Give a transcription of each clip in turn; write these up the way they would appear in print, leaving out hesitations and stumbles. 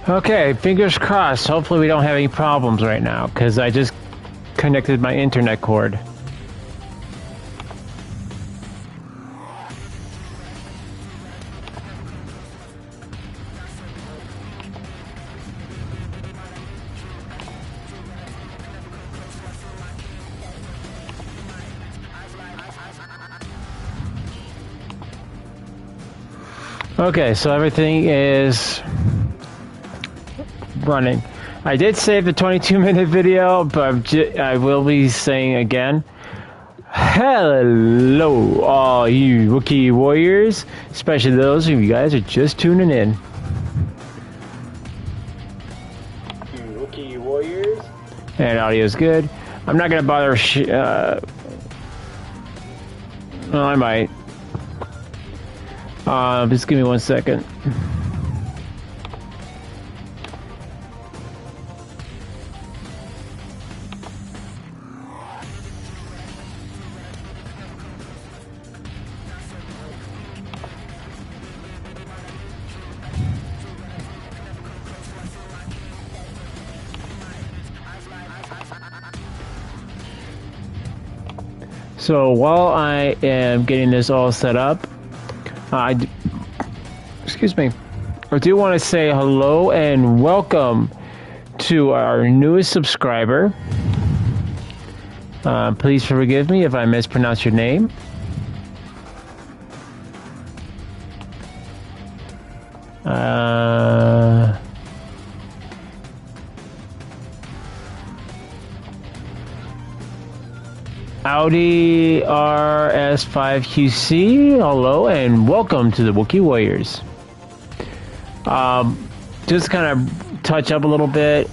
Okay, fingers crossed. Hopefully we don't have any problems right now, because I just connected my internet cord. Okay, so everything is running. I did save the 22-minute video, but I will be saying again, hello, all you Wookiee warriors, especially those of you guys who are just tuning in. Wookiee warriors. And audio is good. I'm not going to bother, well, I might. Just give me 1 second. So while I am getting this all set up, excuse me, I do want to say hello and welcome to our newest subscriber. Please forgive me if I mispronounce your name. Audi RS5QC, hello and welcome to the Wookiee Warriors. Just kind of touch up a little bit.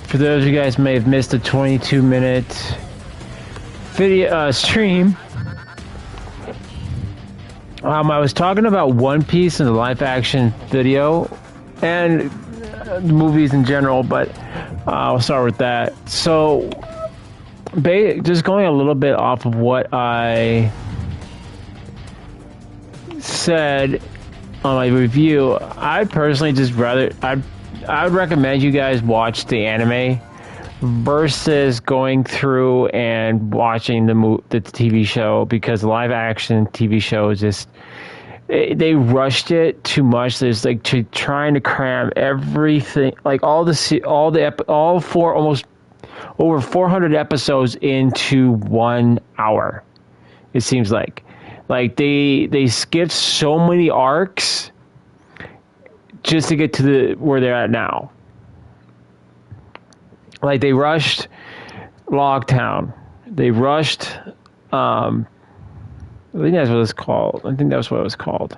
For those of you guys may have missed a 22-minute video stream. I was talking about One Piece in the live-action video and movies in general, but I'll start with that. So, just going a little bit off of what I said on my review, I personally just rather I would recommend you guys watch the anime versus going through and watching the TV show, because the live action TV show is just, they rushed it too much. There's like trying to cram everything, like almost over 400 episodes into 1 hour. It seems like they skipped so many arcs just to get to where they're at now. Like they rushed Logtown. They rushed, I think that's what it's called. I think that's what it was called.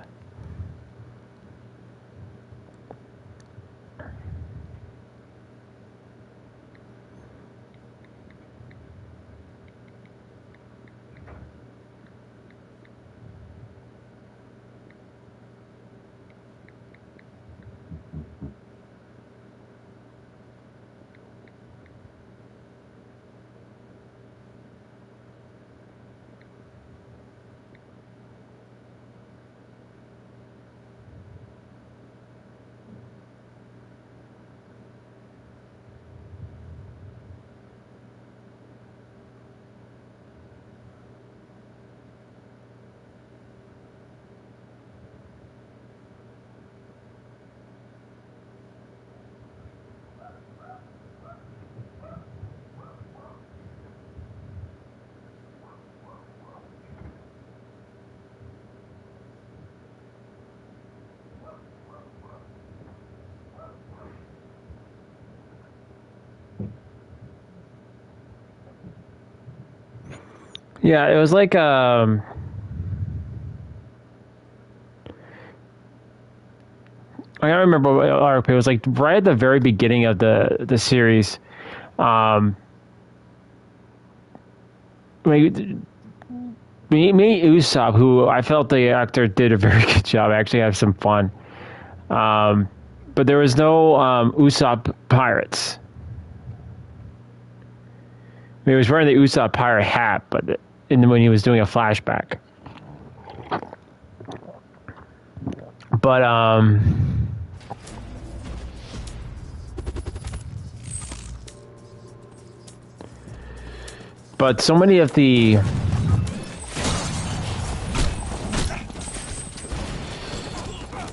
Yeah, it was like I don't remember what arc. It was like right at the very beginning of the series. Me Usopp, who I felt the actor did a very good job. Actually, have some fun. But there was no Usopp pirates. I mean, he was wearing the Usopp pirate hat, but when he was doing a flashback. But so many of the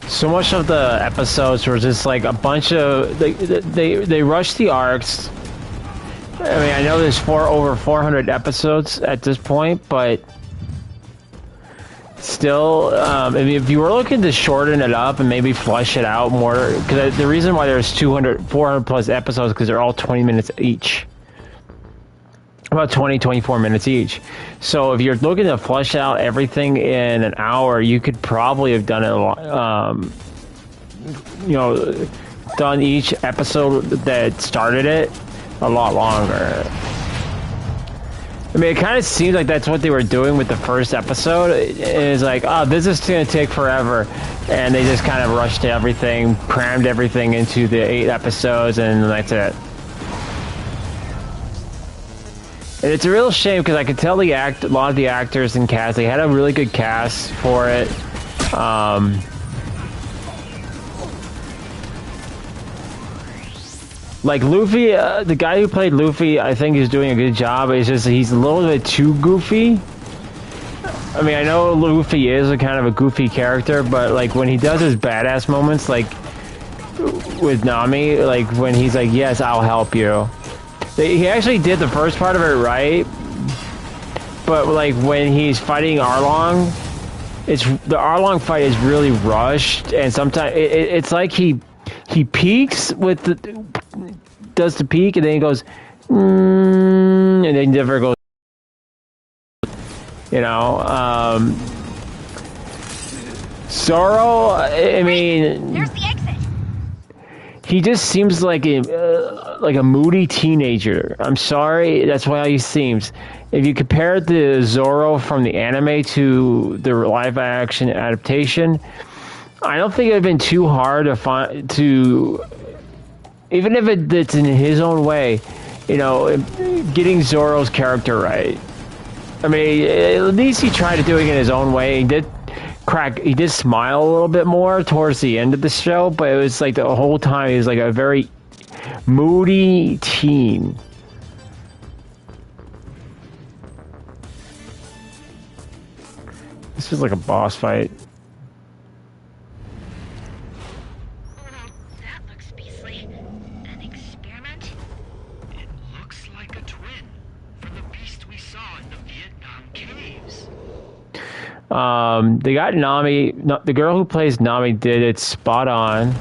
so much of the episodes were just like a bunch of they rushed the arcs. I mean, I know there's over 400 episodes at this point, but still, I mean, if you were looking to shorten it up and maybe flesh it out more, because the reason why there's 400 plus episodes because they're all 20 minutes each. About 24 minutes each. So if you're looking to flesh out everything in an hour, you could probably have done it a lot, you know, done each episode that started it a lot longer. I mean, it kind of seems like that's what they were doing with the first episode. It's like, oh, this is going to take forever. And they just kind of rushed everything, crammed everything into the 8 episodes, and that's it. And it's a real shame because I could tell a lot of the actors and cast, they had a really good cast for it. Like Luffy, the guy who played Luffy, I think is doing a good job. It's just he's a little bit too goofy. I mean, I know Luffy is a kind of a goofy character, but like when he does his badass moments, like with Nami, like when he's like, "Yes, I'll help you." He actually did the first part of it right, but like when he's fighting Arlong, the Arlong fight is really rushed, and sometimes it's like he peaks with does the peak, and then he goes, and then he never goes. You know, Zoro. I mean, there's the exit. He just seems like a moody teenager. I'm sorry, that's why he seems. If you compare the Zoro from the anime to the live-action adaptation, I don't think it would have been too hard to even if it's in his own way, you know, getting Zoro's character right. I mean, at least he tried to do it in his own way. He did smile a little bit more towards the end of the show, but it was like the whole time he was like a very moody teen. This is like a boss fight. That looks beastly. An experiment? It looks like a twin from the beast we saw in the Vietnam caves. They got Nami. The girl who plays Nami did it spot on.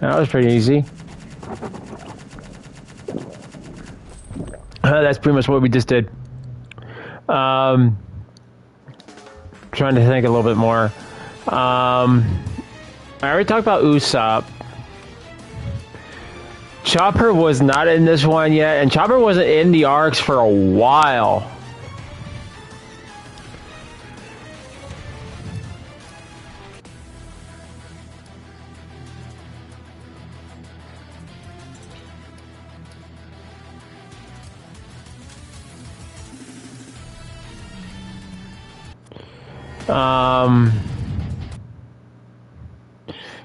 That was pretty easy. That's pretty much what we just did. Trying to think a little bit more. I already talked about Usopp. Chopper was not in this one yet, and Chopper wasn't in the arcs for a while.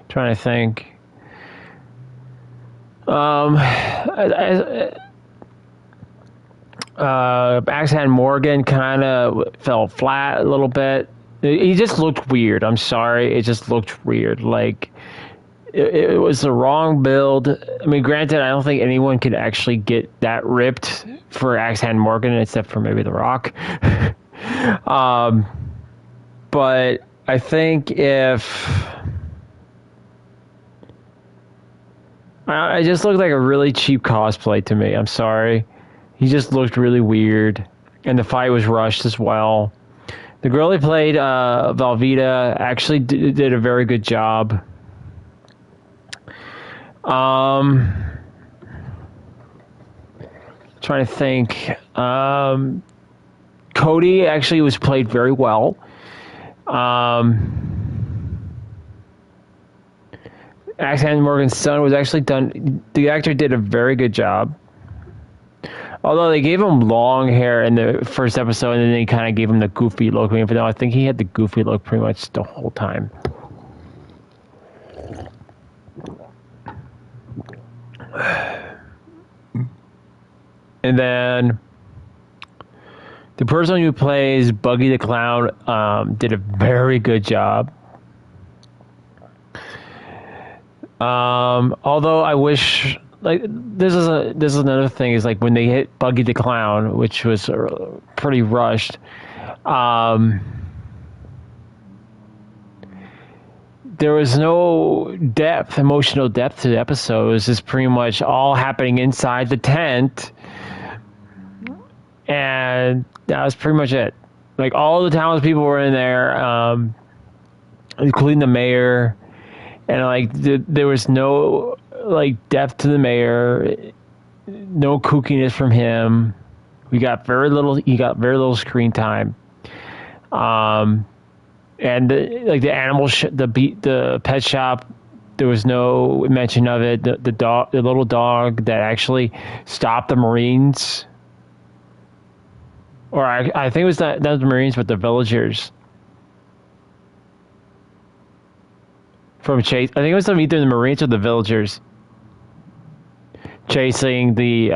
Trying to think. Axeman Morgan kind of fell flat a little bit. He just looked weird. I'm sorry. It just looked weird. Like, it was the wrong build. I mean, granted, I don't think anyone could actually get that ripped for Axeman Morgan except for maybe The Rock. But I think if... I just looked like a really cheap cosplay to me. I'm sorry. He just looked really weird. And the fight was rushed as well. The girl who played Velveeta actually did a very good job. Trying to think. Cody actually was played very well. Alexander Morgan's son was actually done. The actor did a very good job. Although they gave him long hair in the first episode, and then they kind of gave him the goofy look. But no, I think he had the goofy look pretty much the whole time. And then the person who plays Buggy the Clown did a very good job. Although I wish, like, this is another thing, is like when they hit Buggy the Clown, which was pretty rushed. There was no emotional depth to the episode. It was just pretty much all happening inside the tent. And that was pretty much it. Like, all the townspeople were in there, including the mayor. And, like, there was no, like, depth to the mayor. No kookiness from him. He got very little screen time. And, the animal, the pet shop, there was no mention of it. The little dog that actually stopped the Marines. Or I think it was not the Marines, but the villagers from chase. I think it was either the Marines or the villagers chasing the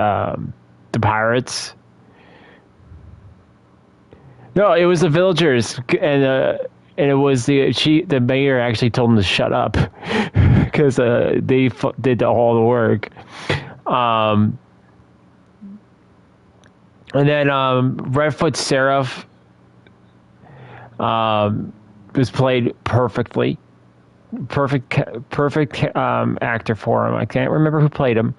pirates. No, it was the villagers, and it was the mayor actually told them to shut up because they did all the work. And then Redfoot Seraph was played perfectly. Perfect actor for him. I can't remember who played him,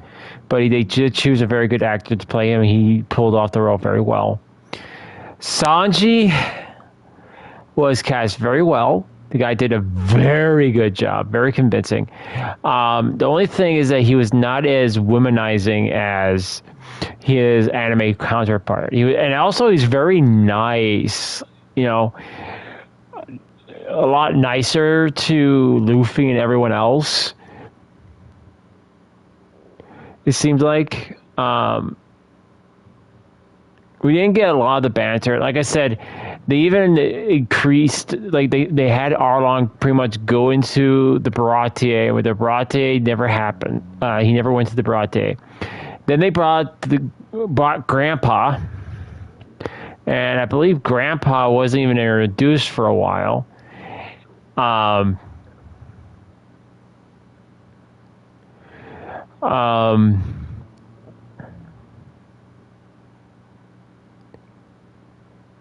but they did choose a very good actor to play him. He pulled off the role very well. Sanji was cast very well. The guy did a very good job, very convincing. The only thing is that he was not as womanizing as his anime counterpart. And also he's very nice, a lot nicer to Luffy and everyone else. It seemed like we didn't get a lot of the banter. Like I said, they even increased, like they had Arlong pretty much go into the Baratie, where the Baratie never happened. He never went to the Baratie. Then they brought Grandpa, and I believe Grandpa wasn't even introduced for a while.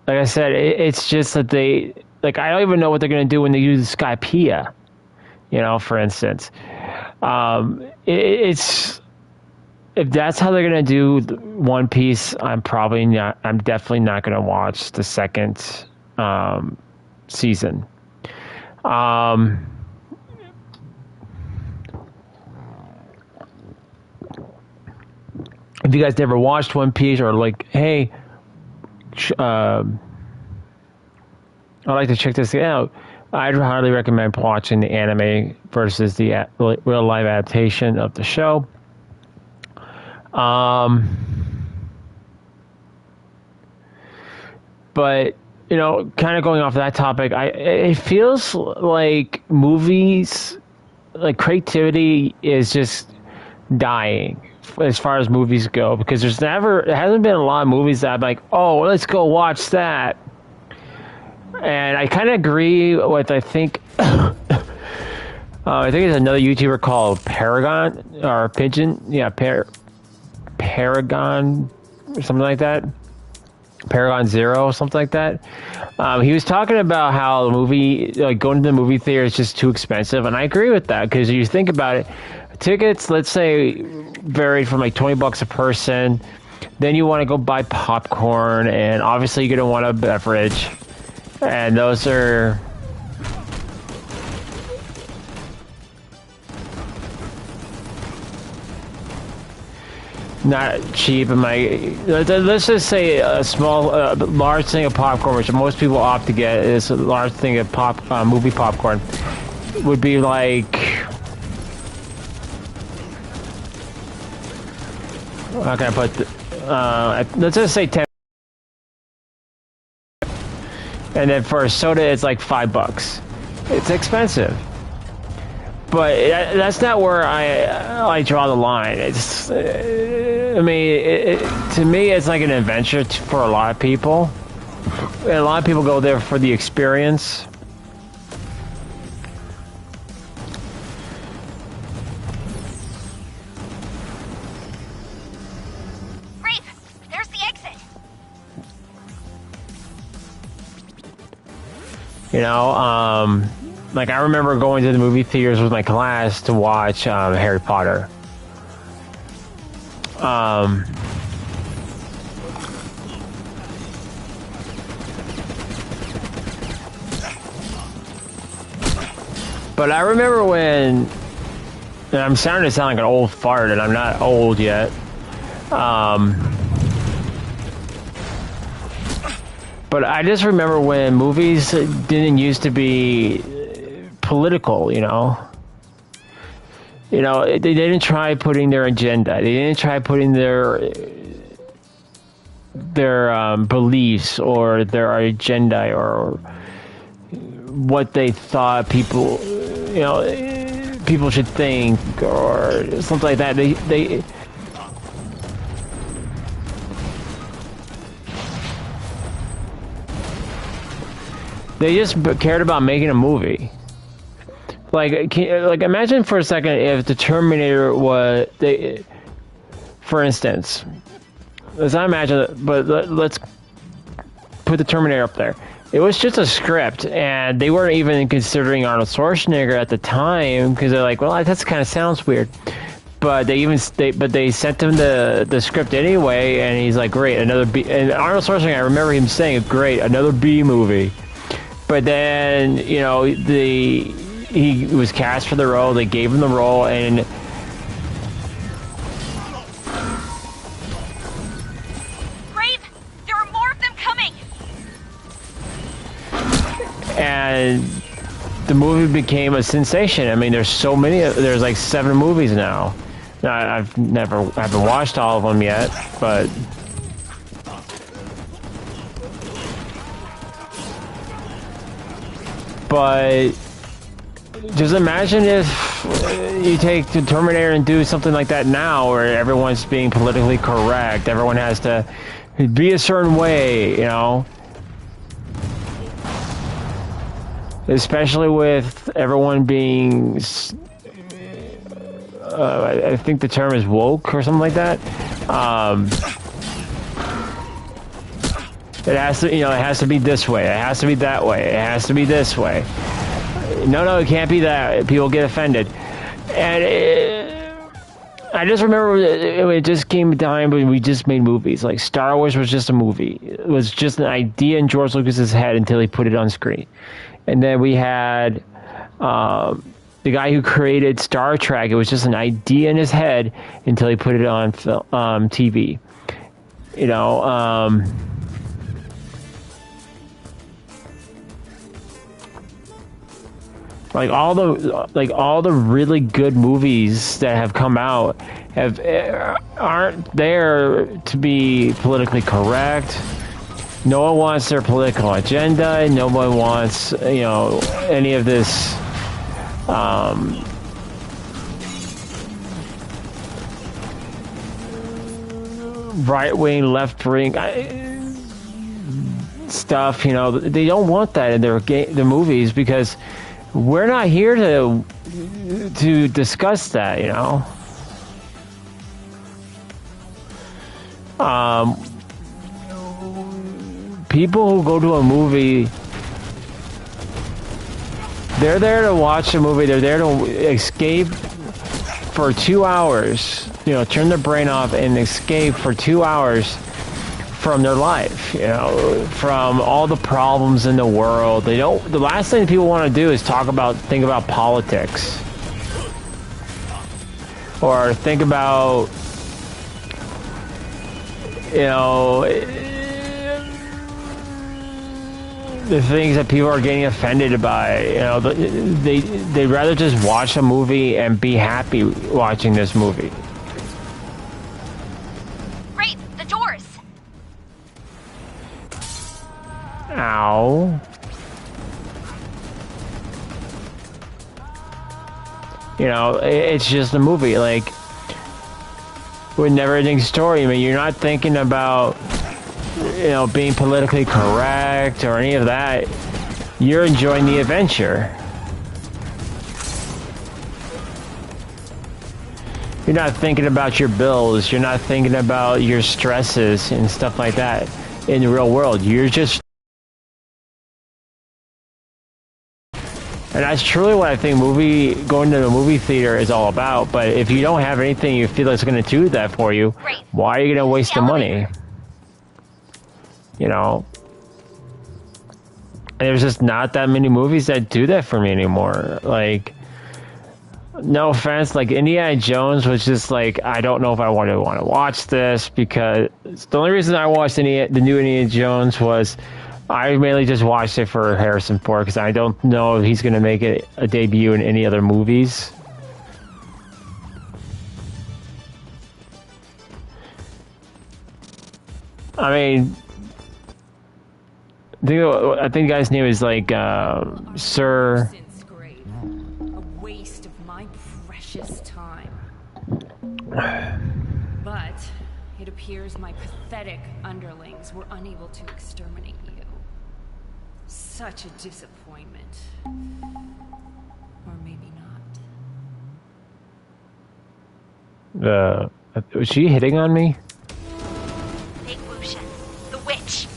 Like I said, it's just that I don't even know what they're going to do when they do the Skypiea, for instance. If that's how they're going to do One Piece, I'm definitely not going to watch the second season. If you guys never watched One Piece, or like, hey, I'd like to check this out, I'd highly recommend watching the anime versus the real live adaptation of the show. But kind of going off that topic, it feels like movies, like creativity is just dying as far as movies go, because there hasn't been a lot of movies that I'm like, oh, let's go watch that. And I kind of agree with, I think it's another YouTuber called Paragon or Pigeon, Paragon or something like that. Paragon Zero, something like that. He was talking about how the movie, like going to the movie theater, is just too expensive, and I agree with that, because you think about it, tickets, let's say, varied from like $20 a person. Then you want to go buy popcorn, and obviously you're gonna want a beverage. And those are not cheap. Let's just say a small, large thing of popcorn, which most people opt to get, is a large thing of movie popcorn, would be like, how can I put? Let's just say 10. And then for a soda, it's like $5. It's expensive. But that's not where I draw the line. It's, I mean, to me, it's like an adventure for a lot of people. And a lot of people go there for the experience. Rafe, there's the exit. You know, like I remember going to the movie theaters with my class to watch Harry Potter. But I remember when, and I'm starting to sound like an old fart, and I'm not old yet. But I just remember when movies didn't used to be political, you know. You know, they didn't try putting their agenda. They didn't try putting their beliefs or their agenda or what they thought people, you know, people should think or something like that. They just cared about making a movie. Like imagine for a second if the Terminator was, for instance, let's not imagine it, but let's put the Terminator up there. It was just a script, and they weren't even considering Arnold Schwarzenegger at the time because they're like, well, that kind of sounds weird. But they sent him the script anyway, and he's like, great, another B. And Arnold Schwarzenegger, I remember him saying, great, another B movie. But then, you know, he was cast for the role. They gave him the role, and Rafe, there are more of them coming. And the movie became a sensation. I mean, there's so many. There's like 7 movies now. Now I haven't watched all of them yet, but. But just imagine if you take the Terminator and do something like that now, where everyone's being politically correct. Everyone has to be a certain way, you know. Especially with everyone being, I think the term is woke or something like that. It has to, you know, it has to be this way. It has to be that way. It has to be this way. No, it can't be that. People get offended. And I just remember it just came time when we just made movies. Like Star Wars was just a movie. It was just an idea in George Lucas's head until he put it on screen. And then we had the guy who created Star Trek. It was just an idea in his head until he put it on TV. You know. Like all the really good movies that have come out aren't there to be politically correct. No one wants their political agenda. No one wants, you know, any of this right-wing, left-wing stuff. You know, they don't want that in their movies because we're not here to discuss that, you know. People who go to a movie, they're there to watch a movie. They're there to escape for 2 hours. You know, turn their brain off and escape for 2 hours from their life, you know, from all the problems in the world. They don't. The last thing people want to do is think about politics, or think about, you know, the things that people are getting offended by. You know, they'd rather just watch a movie and be happy watching this movie. Great, the doors. Ow. You know, it's just a movie. Like, with Never-Ending Story, I mean, you're not thinking about, you know, being politically correct or any of that. You're enjoying the adventure. You're not thinking about your bills. You're not thinking about your stresses and stuff like that in the real world. You're just... And that's truly what I think going to the movie theater is all about. But if you don't have anything you feel that's going to do that for you, why are you going to waste the money? You know? And there's just not that many movies that do that for me anymore. Like, no offense, like Indiana Jones was just like, I don't know if I want to watch this, because the only reason I watched the new Indiana Jones was I mainly just watched it for Harrison Ford, because I don't know if he's going to make it a debut in any other movies. I mean, I think the guy's name is like Sir. A waste of my precious time. But it appears my pathetic underlings were unable to exterminate you. Such a disappointment. Or maybe not. Was she hitting on me? Big Wuxia, the witch.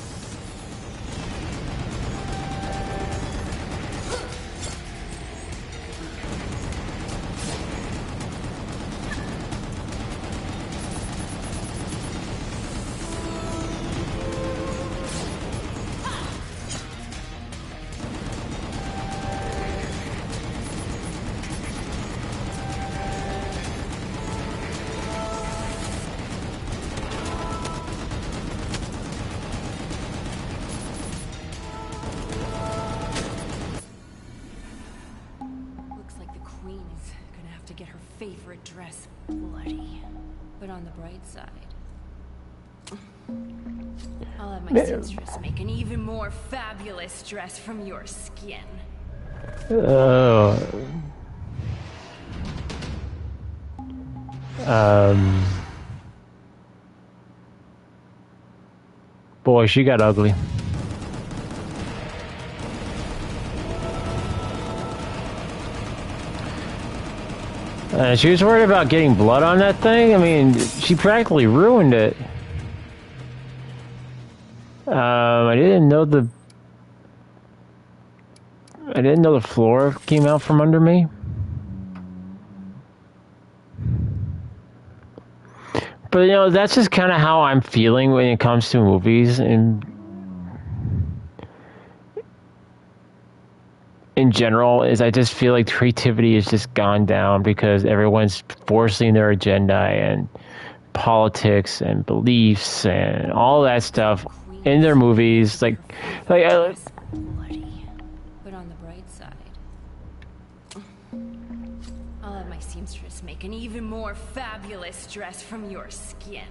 dress bloody. But on the bright side, I'll have my seamstress make an even more fabulous dress from your skin. Boy, she got ugly. She was worried about getting blood on that thing. I mean, she practically ruined it. I didn't know the floor came out from under me. But you know, that's just kind of how I'm feeling when it comes to movies, and in general, is I just feel like creativity has just gone down because everyone's forcing their agenda and politics and beliefs and all that stuff in their movies. Like But on the bright side, I'll have my seamstress make an even more fabulous dress from your skin.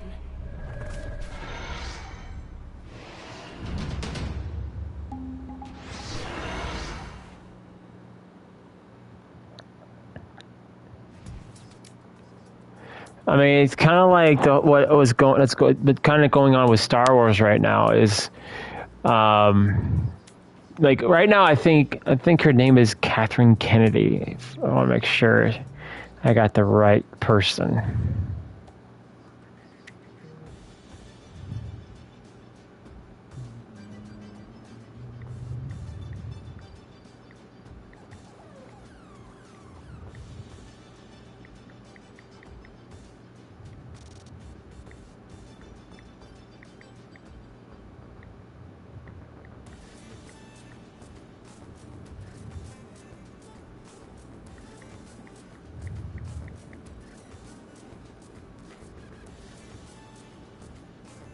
I mean, it's kind of like what was going. But kind of going on with Star Wars right now is, like right now, I think her name is Catherine Kennedy. I want to make sure I got the right person.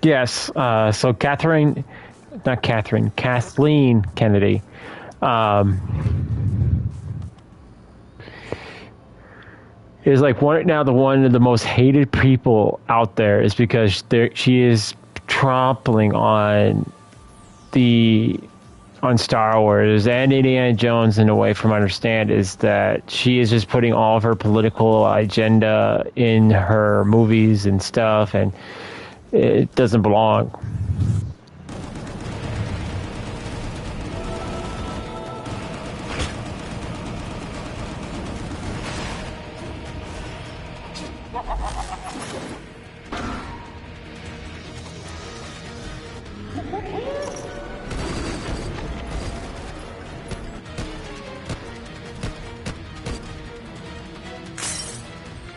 Yes. So Kathleen Kennedy. Is like one of the most hated people out there is because she is trampling on Star Wars and Indiana Jones in a way, from what I understand, is that she is just putting all of her political agenda in her movies and stuff, and it doesn't belong.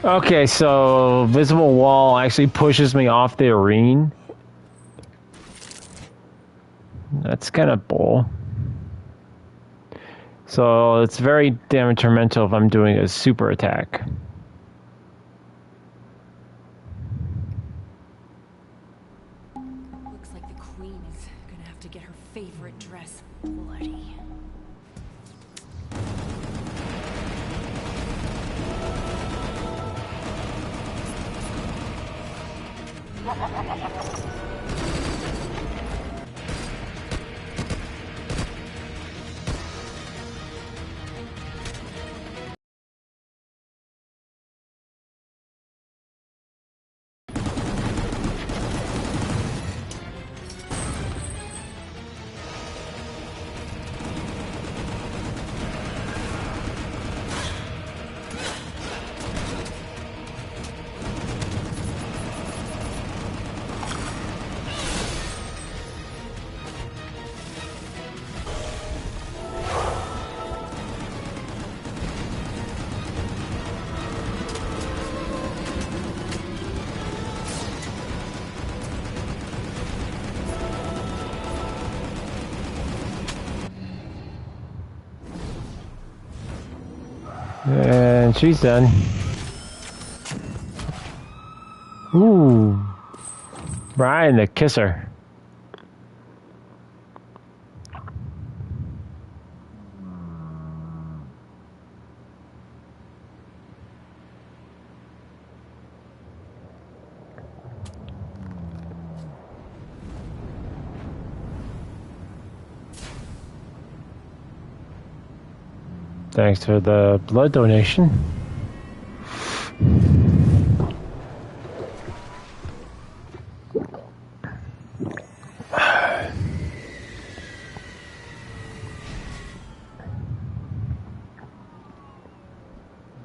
Okay, so visible wall actually pushes me off the arena. That's kind of bull. So it's very detrimental if I'm doing a super attack. Looks like the Queen is gonna have to get her favorite dress bloody. And she's done. Ooh. Ryan the kisser. Thanks for the blood donation.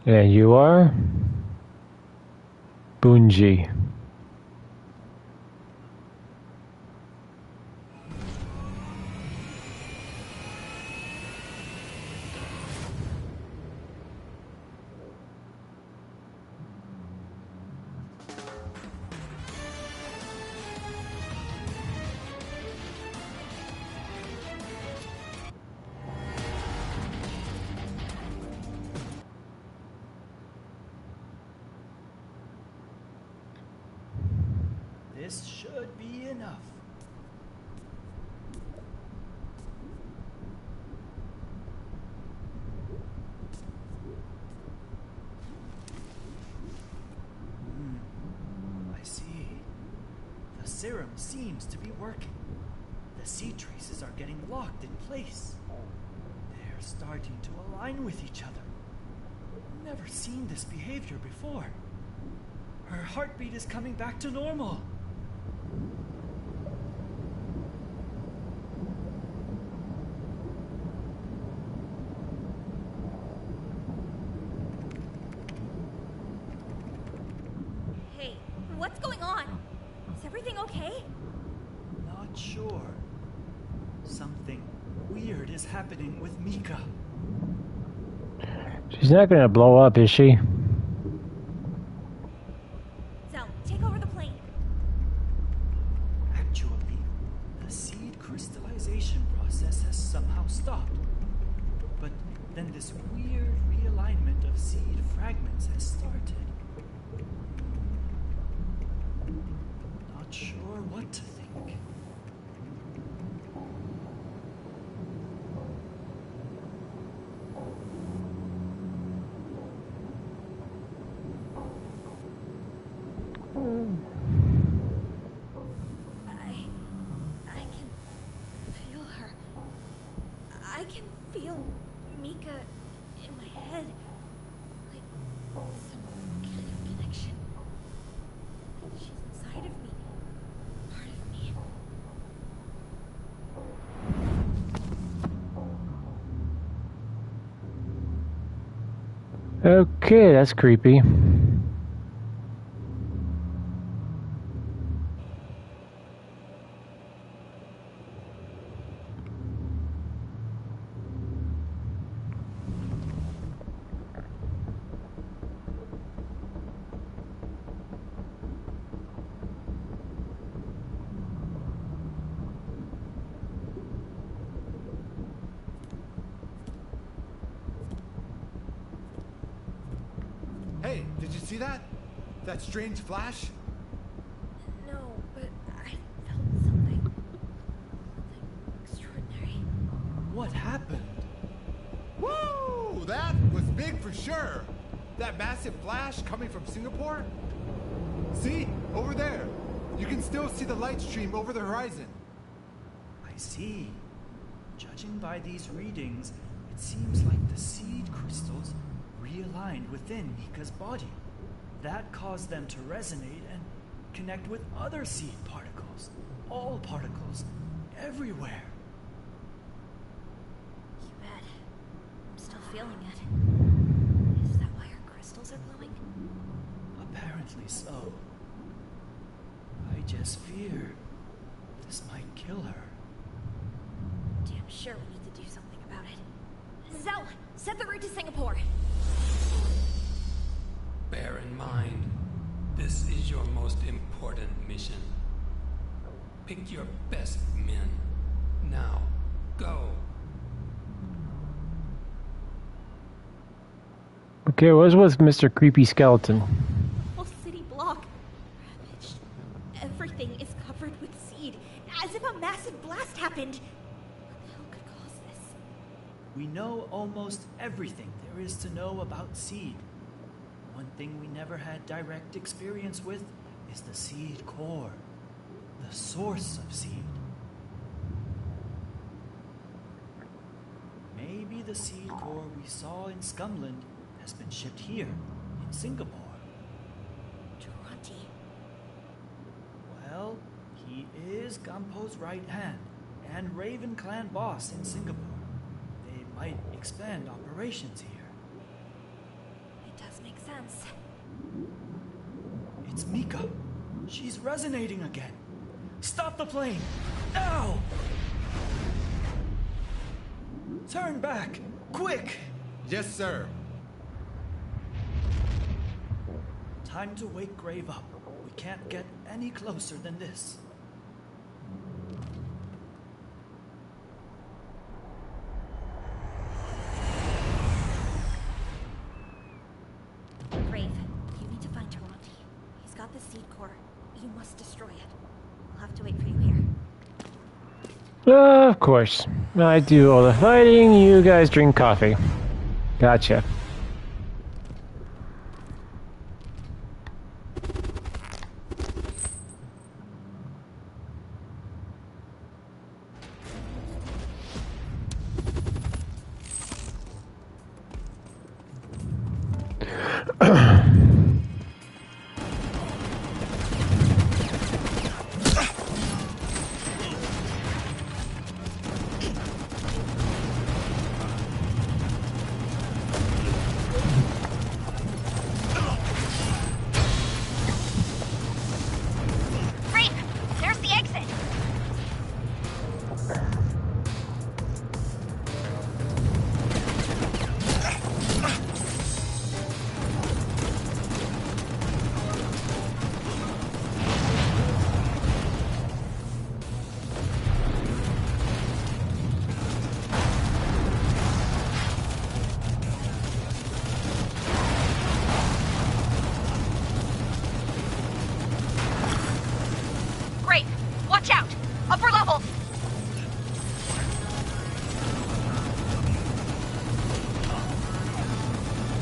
And you are? Bunji. This should be enough. I see. The serum seems to be working. The seed traces are getting locked in place. They're starting to align with each other. Never seen this behavior before. Her heartbeat is coming back to normal. Hey, what's going on? Is everything okay? Not sure. Something weird is happening with Mika. She's not gonna blow up, is she? Zell, take over the plane. Actually, the seed crystallization process has somehow stopped. But then this weird realignment of seed fragments has started. Not not sure what to think. I can feel her. I can feel Mika in my head. Like some kind of connection. She's inside of me. Part of me. Okay, that's creepy. Hey, did you see that? That strange flash? No, but I felt something. Something extraordinary. What happened? Woo! That was big for sure. That massive flash coming from Singapore? See? Over there. You can still see the light stream over the horizon. I see. Judging by these readings, it seems like the seed crystals realigned within Mika's body. That caused them to resonate and connect with other seed particles. All particles. Everywhere. You bet. I'm still feeling it. Is that why her crystals are glowing? Apparently so. I just fear this might kill her. Damn sure we need to do something about it. Zell, set the route to Singapore. Bear in mind, this is your most important mission. Pick your best men. Now, go. Okay, what was with Mr. Creepy Skeleton? Whole city block. Ravaged. Everything is covered with seed, as if a massive blast happened. What the hell could cause this? We know almost everything there is to know about seed. One thing we never had direct experience with is the seed core, the source of seed. Maybe the seed core we saw in Scumland has been shipped here, in Singapore. G.O.R.E. Well, he is Gampo's right hand and Raven Clan boss in Singapore. They might expand operations here. It does make sense. It's Mika. She's resonating again. Stop the plane! Now! Turn back! Quick! Yes, sir. Time to wake Grave up. We can't get any closer than this. Grave, you need to find G.O.R.E. He's got the seed core. You must destroy it. I'll have to wait for you here. Of course. I do all the fighting, you guys drink coffee. Gotcha. Grave, there's the exit.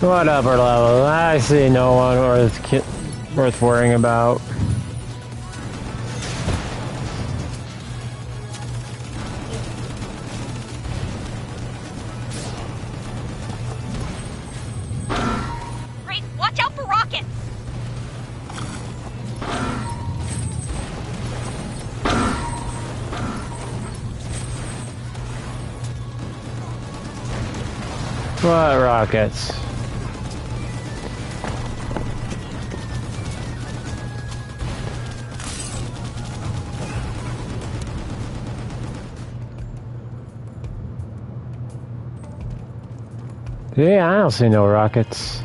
Whatever level. I see no one worth worrying about. Great, watch out for rockets! What rockets? Yeah, I don't see no rockets.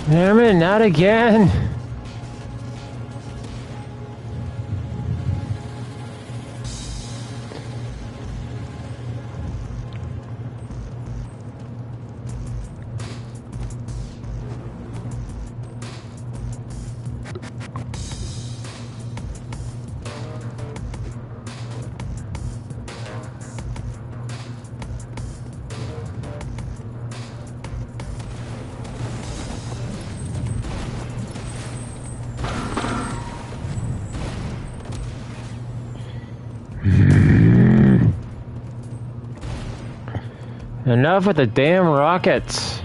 Damn it, not again. Enough with the damn rockets.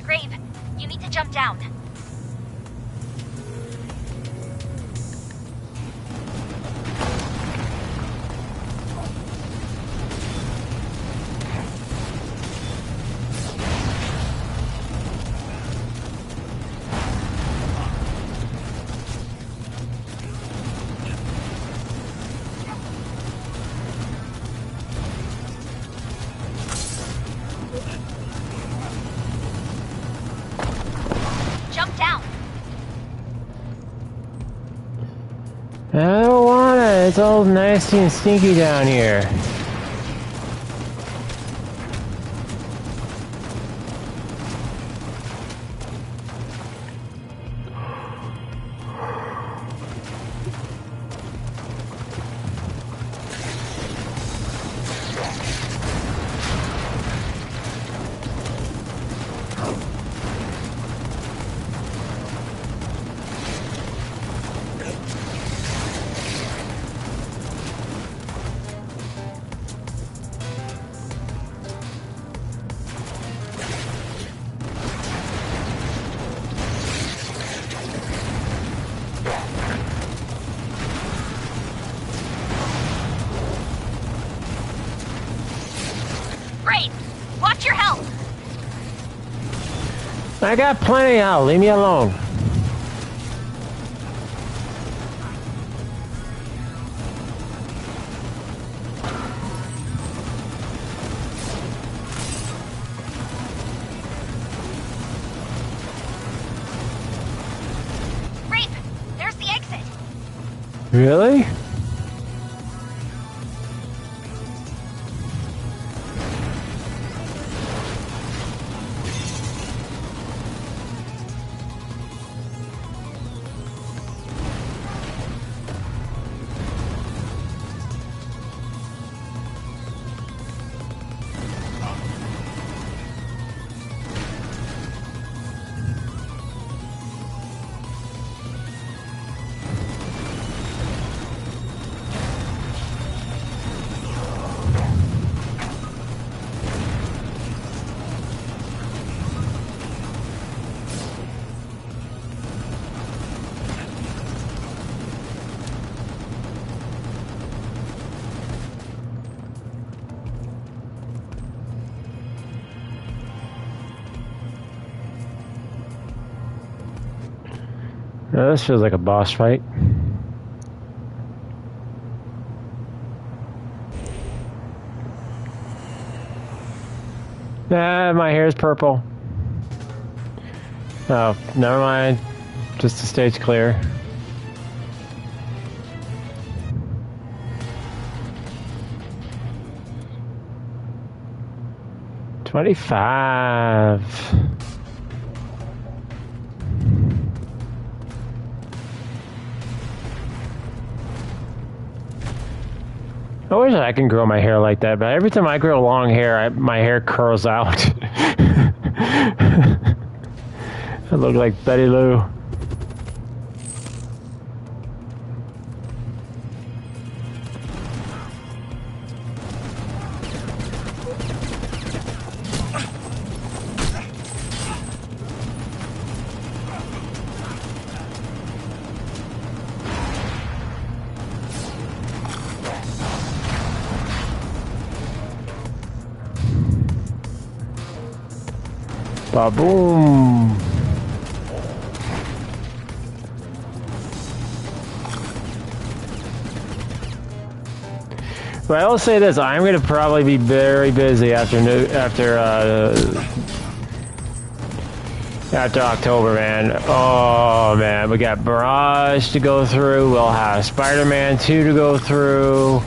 Grave, you need to jump down. Jump down. I don't want it. It's all nasty and stinky down here. Grave, watch your health. I got plenty out. Leave me alone. Grave, there's the exit. Really? Now, this feels like a boss fight. Ah, my hair's purple. Oh, never mind. Just the stage clear. $25. I wish I can grow my hair like that, but every time I grow long hair, my hair curls out. I look like Betty Lou. Ba-boom. But I will say this: I'm gonna probably be very busy after October, man. Oh man, we got Barrage to go through. We'll have Spider-Man 2 to go through.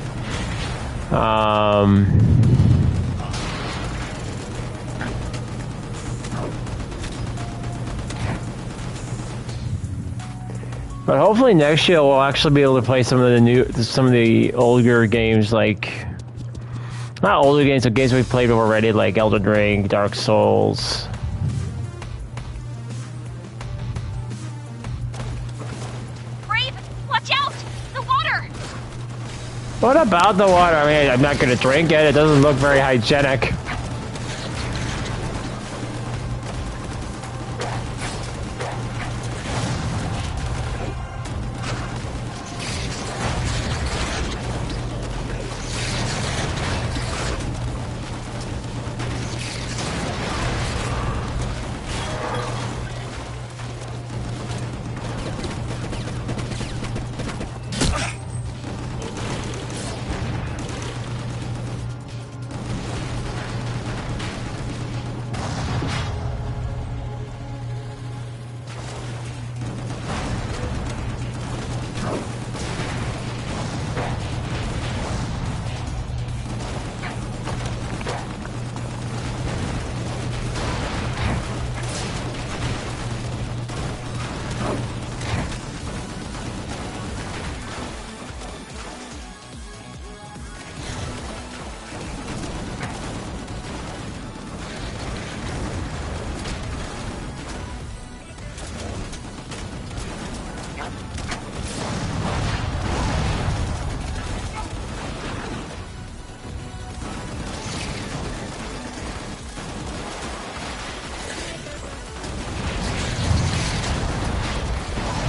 But hopefully next year we'll actually be able to play some of the older games, like not older games, but games we've played already, like Elden Ring, Dark Souls. Brave, watch out! The water! What about the water? I mean, I'm not gonna drink it. It doesn't look very hygienic.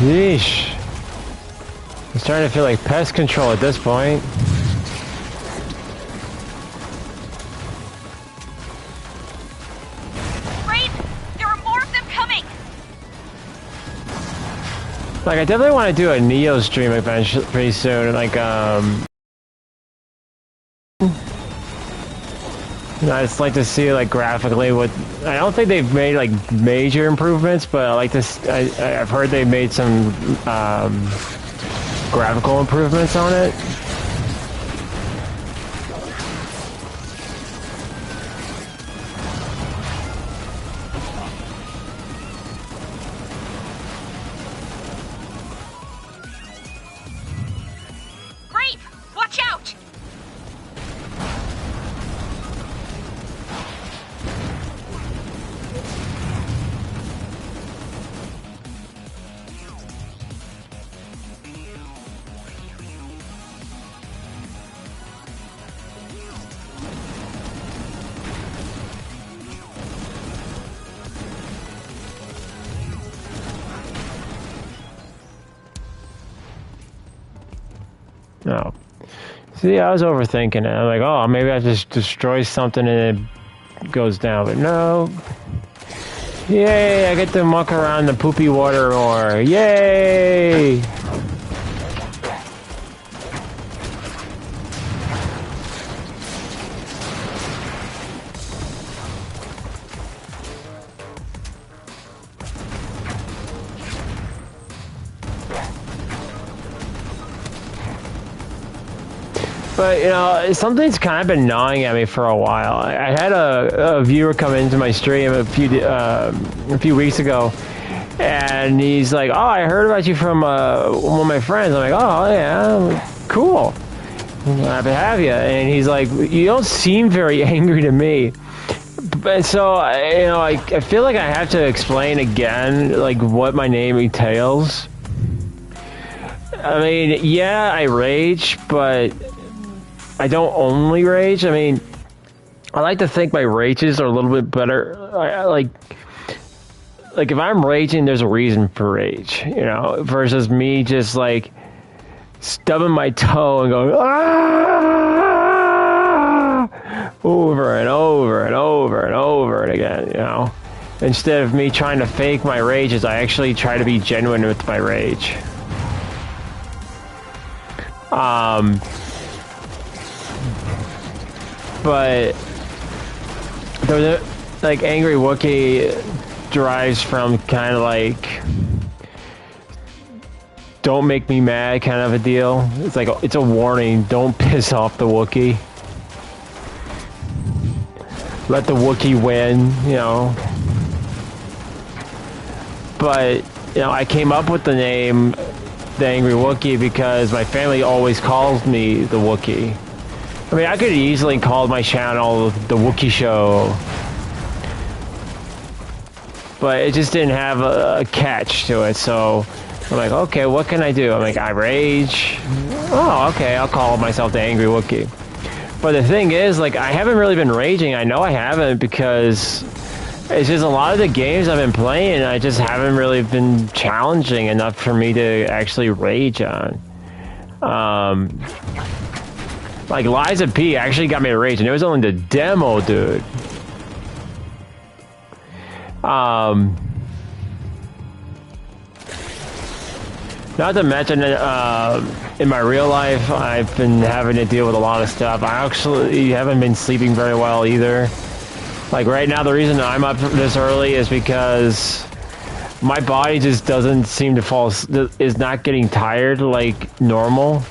Yeesh. I'm starting to feel like pest control at this point. Brave, there are more of them coming! Like, I definitely want to do a Neo stream eventually, pretty soon. Like, I just like to see, like, graphically what... I don't think they've made, like, major improvements, but I like this... I've heard they've made some, graphical improvements on it. Brave, watch out! No. See, I was overthinking it. I'm like, oh, maybe I just destroy something and it goes down. But no. Yay, I get to muck around the poopy water more. Yay! But, you know, something's kind of been gnawing at me for a while. I had a viewer come into my stream a few weeks ago, and he's like, oh, I heard about you from one of my friends. I'm like, oh, yeah, cool. I'm happy to have you. And he's like, you don't seem very angry to me. But so, you know, I feel like I have to explain again, like, what my name entails. I mean, yeah, I rage, but... I don't only rage. I mean, I like to think my rages are a little bit better. Like if I'm raging, there's a reason for rage, you know, versus me just like stubbing my toe and going ah! Over and over and over and over and again, you know. Instead of me trying to fake my rages, I actually try to be genuine with my rage. but the like angry Wookiee derives from kind of like don't make me mad kind of a deal. It's like it's a warning, don't piss off the Wookiee. Let the Wookiee win, you know. But, you know, I came up with the name the Angry Wookiee because my family always calls me the Wookiee. I mean, I could easily call my channel the Wookiee Show. But it just didn't have a catch to it, so I'm like, okay, what can I do? I'm like, I rage. Oh, okay, I'll call myself the Angry Wookiee. But the thing is, like, I haven't really been raging. I know I haven't because it's just a lot of the games I've been playing, I just haven't really been challenging enough for me to actually rage on. Like, Liza P actually got me to rage, and it was only the demo, dude. Not to mention, in my real life, I've been having to deal with a lot of stuff. I actually haven't been sleeping very well either. Like right now, the reason I'm up this early is because my body just doesn't seem to is not getting tired like normal.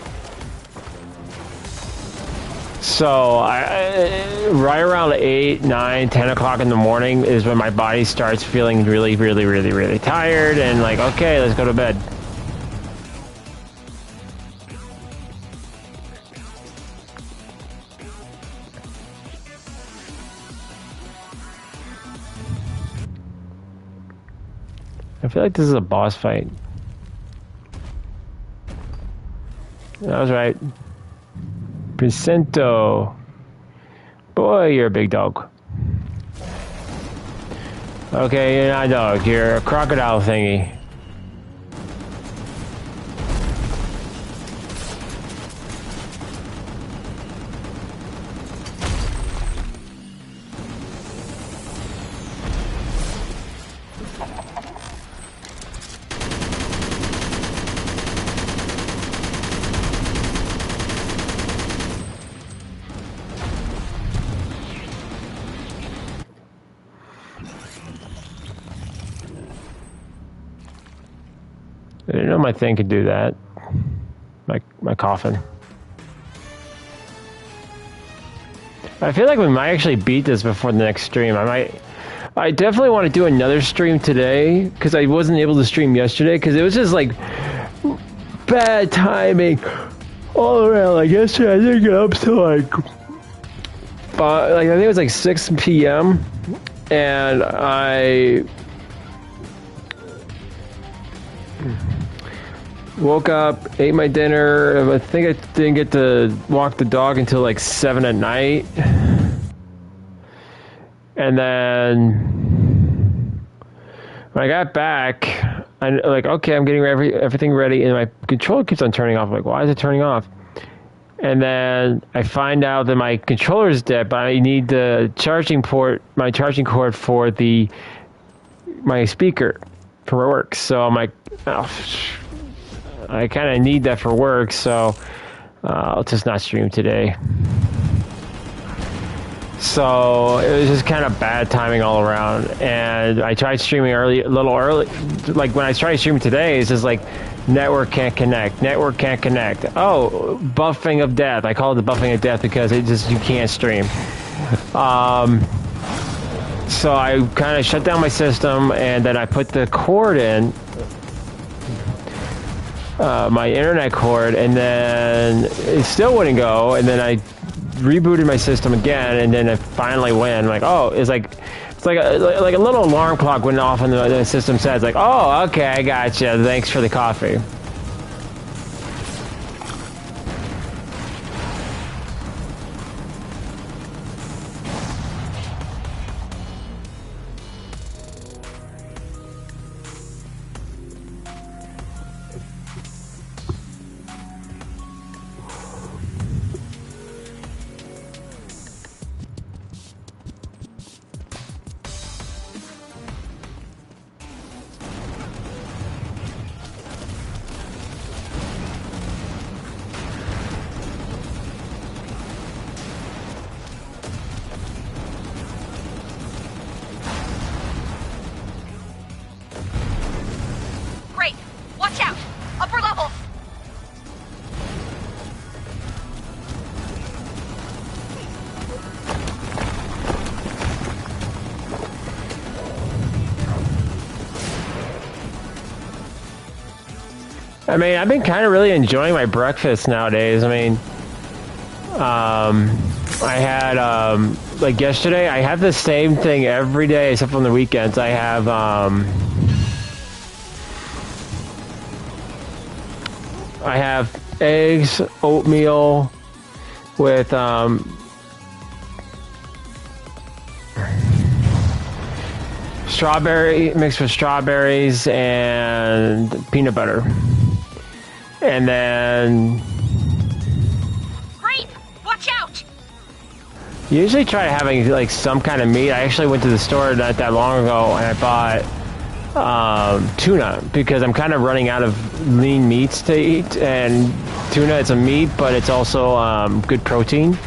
So right around 8, 9, 10 o'clock in the morning is when my body starts feeling really, really, really, really tired and like, okay, let's go to bed. I feel like this is a boss fight. That was right. Presento. Boy, you're a big dog. Okay, you're not a dog. You're a crocodile thingy. I didn't know my thing could do that. My coffin. I feel like we might actually beat this before the next stream. I definitely want to do another stream today because I wasn't able to stream yesterday because it was just like bad timing all around. Like yesterday, I didn't get up till like I think it was like 6 p.m. and I woke up, ate my dinner. I think I didn't get to walk the dog until like 7 at night. And then when I got back, I'm like, okay, I'm getting everything ready, and my controller keeps on turning off. I'm like, why is it turning off? And then I find out that my controller is dead, but I need the charging port, my charging cord for my speaker for work. So I'm like, oh, I kind of need that for work, so I'll just not stream today. So it was just kind of bad timing all around, and I tried streaming a little early. Like when I tried streaming today, it's just like network can't connect, network can't connect. Oh, buffing of death. I call it the buffing of death because you can't stream. So I kind of shut down my system, and then I put the cord in. My internet cord, and then it still wouldn't go, and then I rebooted my system again, and then it finally went. Like, oh, it's like a little alarm clock went off, and the system says like, oh, okay, I gotcha. Thanks for the coffee. I mean, I've been kind of really enjoying my breakfast nowadays. I mean, I had, like yesterday, I have the same thing every day except on the weekends. I have, eggs, oatmeal with, strawberry mixed with strawberries and peanut butter. And then Great! Watch out! usually try having like some kind of meat. I actually went to the store not that long ago and I bought tuna because I'm kind of running out of lean meats to eat, and tuna is a meat but it's also good protein.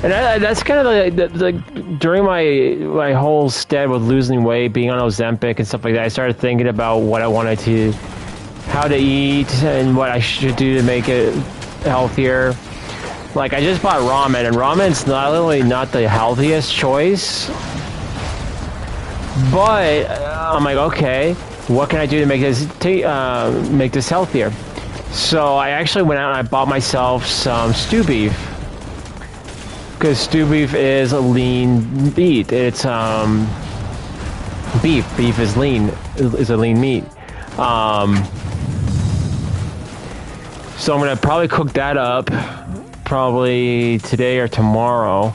And that's kind of like during my whole stead with losing weight, being on Ozempic and stuff like that, I started thinking about what I wanted to, how to eat and what I should do to make it healthier. Like I just bought ramen, and ramen's not only not the healthiest choice, but I'm like, okay, what can I do to make this healthier? So I actually went out and I bought myself some stew beef. Because stew beef is a lean meat. It's beef. Beef is lean. Is a lean meat. So I'm gonna probably cook that up, probably today or tomorrow,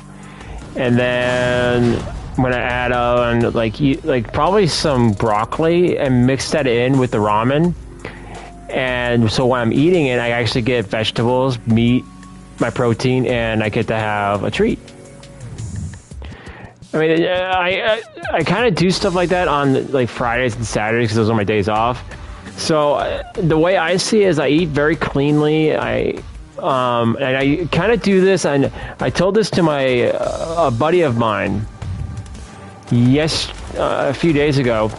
and then I'm gonna add on like probably some broccoli and mix that in with the ramen. And so when I'm eating it, I actually get vegetables, meat, my protein, and I get to have a treat. I mean, I kind of do stuff like that on like Fridays and Saturdays because those are my days off. So the way I see it is I eat very cleanly. And I kind of do this, and I told this to a buddy of mine a few days ago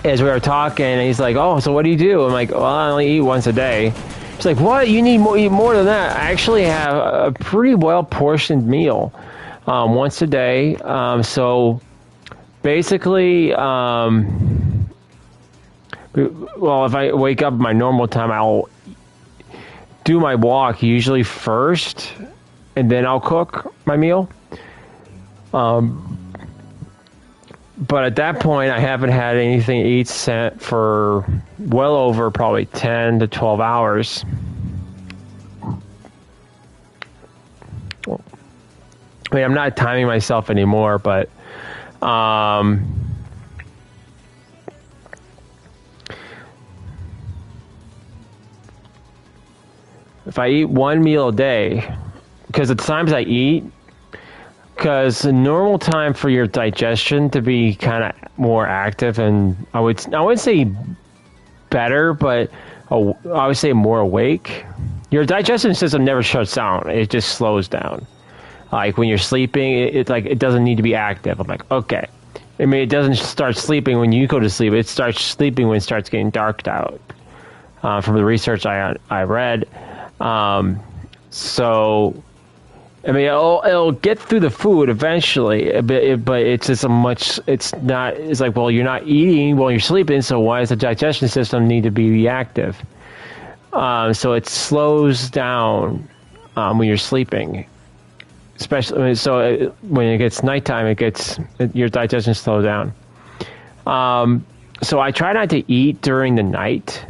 as we were talking, and he's like, "Oh, so what do you do?" I'm like, "Well, I only eat once a day." He's like, "What? You need eat more than that." I actually have a pretty well portioned meal once a day. So basically, well, if I wake up my normal time, I'll do my walk usually first, and then I'll cook my meal. But at that point, I haven't had anything to eat for well over probably 10 to 12 hours. I mean, I'm not timing myself anymore, but if I eat one meal a day, because the times I eat, because the normal time for your digestion to be kind of more active, and I would say better, but I would say more awake. Your digestion system never shuts down; it just slows down. Like when you're sleeping, it's like it doesn't need to be active. I'm like, okay. I mean, it doesn't start sleeping when you go to sleep. It starts sleeping when it starts getting darked out. From the research I read, so. I mean, it'll get through the food eventually, but it's just it's like, well, you're not eating while you're sleeping, so why does the digestion system need to be active? So it slows down when you're sleeping, especially, so when it gets nighttime, your digestion slows down. So I try not to eat during the night.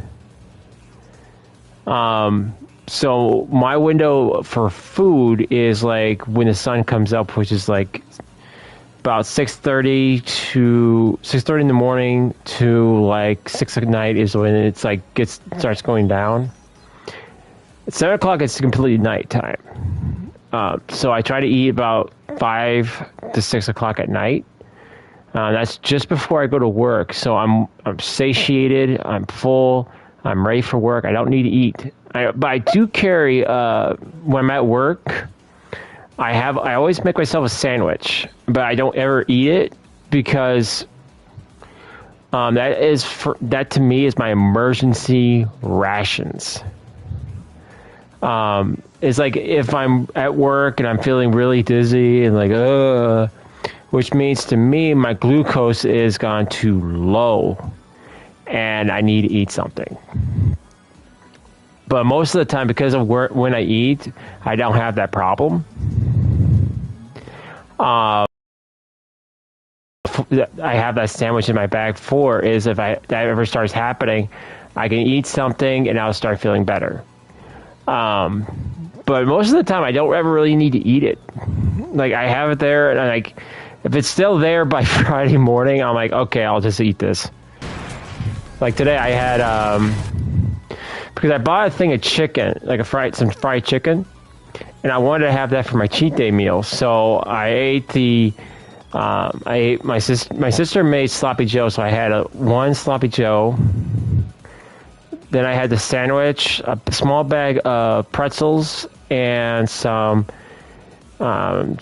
So my window for food is like when the sun comes up, which is like about 6:30 in the morning to like 6 at night is when it's like starts going down. At 7 o'clock, it's completely nighttime. So I try to eat about 5 to 6 o'clock at night. That's just before I go to work. So I'm satiated. I'm full. I'm ready for work. I don't need to eat. But I do carry, when I'm at work, I always make myself a sandwich, but I don't ever eat it because that to me is my emergency rations. It's like if I'm at work and I'm feeling really dizzy and like, which means to me my glucose is gone too low. and I need to eat something. But most of the time, because of when I eat, I don't have that problem. I have that sandwich in my bag for is if that ever starts happening, I can eat something and I'll start feeling better. But most of the time, I don't ever really need to eat it. Like, I have it there, and like, if it's still there by Friday morning, I'm like, okay, I'll just eat this. Like today, I had because I bought a thing of chicken, like some fried chicken, and I wanted to have that for my cheat day meal. So I ate my sister made sloppy joe, so I had one sloppy joe. Then I had the sandwich, a small bag of pretzels, and some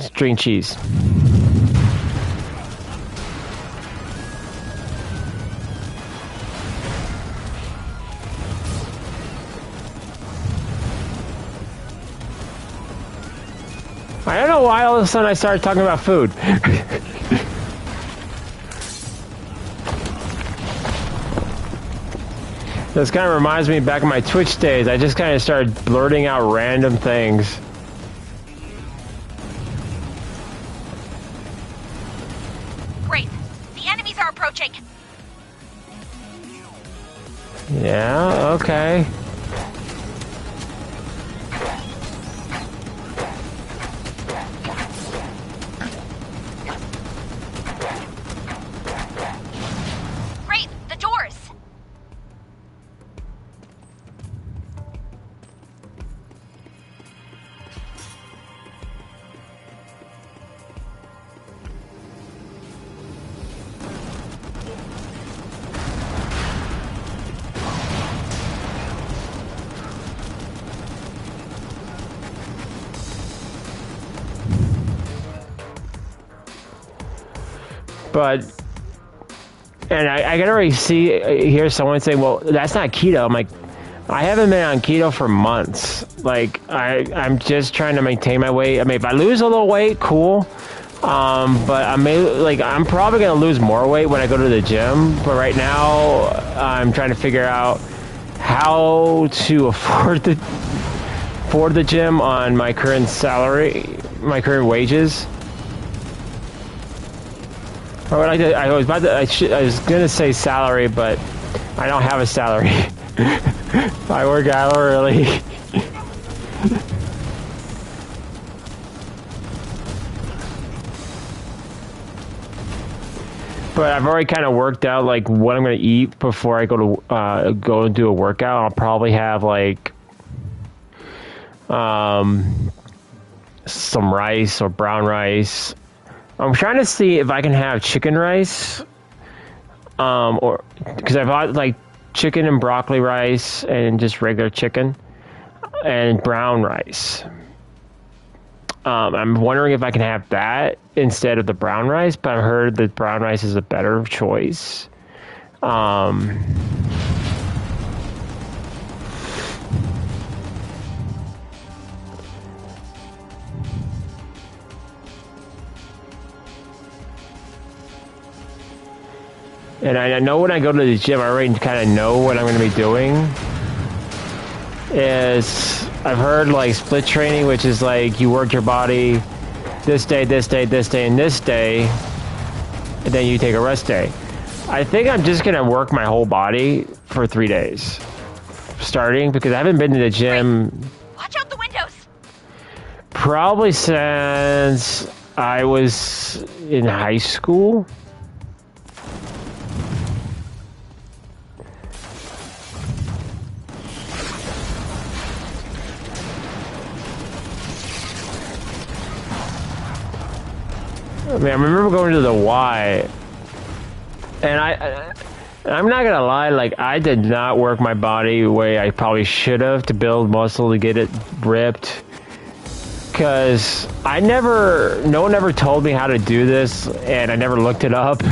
string cheese. I don't know why all of a sudden I started talking about food. This kind of reminds me back in my Twitch days. I just kind of started blurting out random things. Great. The enemies are approaching. Yeah, okay. Great, the doors. But, and I can already hear someone say, well, that's not keto. I'm like, I haven't been on keto for months. Like, I'm just trying to maintain my weight. I mean, if I lose a little weight, cool. But I'm probably going to lose more weight when I go to the gym. But right now, I'm trying to figure out how to afford the gym on my current salary, my current wages. I was gonna say salary, but I don't have a salary. I work hourly. But I've already kind of worked out like what I'm gonna eat before I go and do a workout. I'll probably have like some rice or brown rice. I'm trying to see if I can have chicken rice, or because I bought like chicken and broccoli rice and just regular chicken and brown rice. I'm wondering if I can have that instead of the brown rice, but I've heard that brown rice is a better choice. And I know when I go to the gym, I already kind of know what I'm going to be doing. I've heard like split training, which is like you work your body this day, this day, this day, and this day, and then you take a rest day. I think I'm just going to work my whole body for 3 days, starting because I haven't been to the gym. Watch out the windows. Probably since I was in high school. I mean, I remember going to the Y, and I'm not gonna lie, like I did not work my body the way I probably should have to build muscle to get it ripped. Because no one ever told me how to do this, and I never looked it up.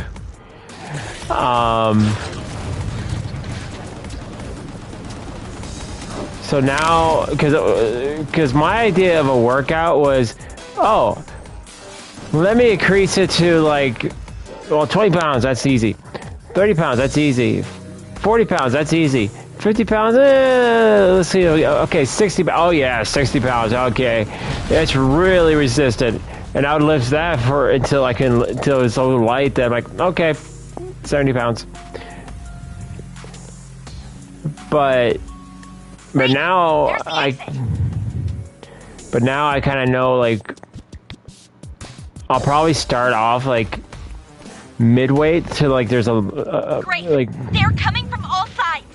So now, because my idea of a workout was, oh, let me increase it to like, well, 20 pounds, that's easy. 30 pounds, that's easy. 40 pounds, that's easy. 50 pounds, let's see. Okay, 60 pounds. Oh, yeah, 60 pounds. Okay. That's really resistant. And I would lift that for until it's so light that I'm like, okay, 70 pounds. But now I kind of know, like, I'll probably start off like midweight to like there's Great. like They're coming from all sides.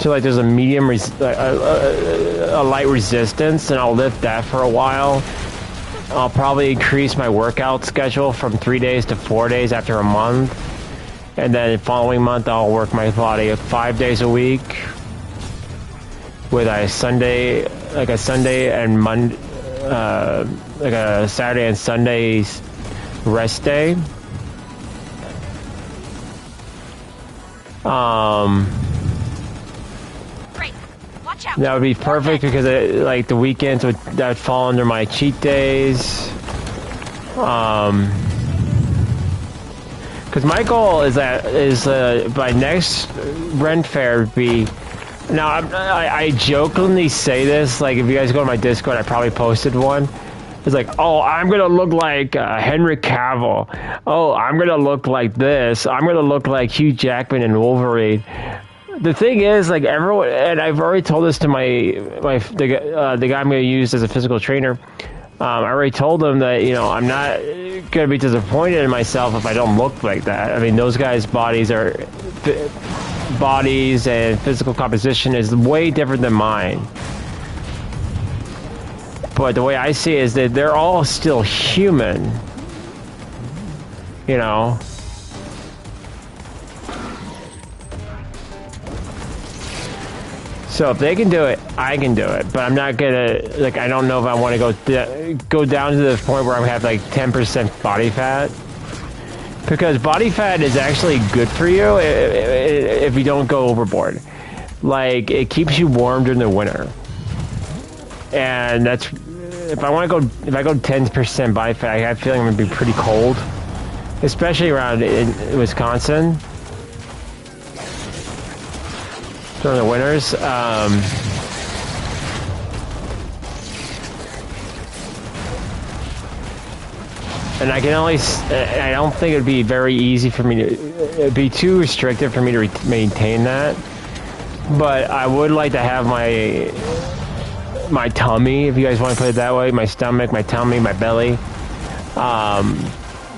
to like there's a medium a light resistance, and I'll lift that for a while. I'll probably increase my workout schedule from 3 days to 4 days after a month, and then the following month I'll work my body 5 days a week with a Sunday and Monday, like a Saturday and Sunday rest day. Great. Watch out. That would be perfect because like the weekends that would fall under my cheat days. Because my goal is by next Rent Fair be. Now I jokingly say this, like if you guys go to my Discord, I probably posted one. It's like, oh, I'm gonna look like Henry Cavill. Oh, I'm gonna look like this. I'm gonna look like Hugh Jackman and Wolverine. The thing is, like everyone, and I've already told this to the guy I'm gonna use as a physical trainer. I already told him that I'm not gonna be disappointed in myself if I don't look like that. I mean, those guys' bodies and physical composition is way different than mine. But the way I see it is that they're all still human. So if they can do it, I can do it. But I'm not gonna, like, I don't know if I want to go down to the point where I have like 10% body fat. Because body fat is actually good for you if you don't go overboard. Like, it keeps you warm during the winter. And that's, if I go 10% body fat, I have a feeling I'm gonna be pretty cold. Especially around in Wisconsin. During the winters. And I don't think it'd be very easy for me to, it'd be too restrictive for me to maintain that. But I would like to have my tummy, if you guys want to put it that way, my stomach, my tummy, my belly,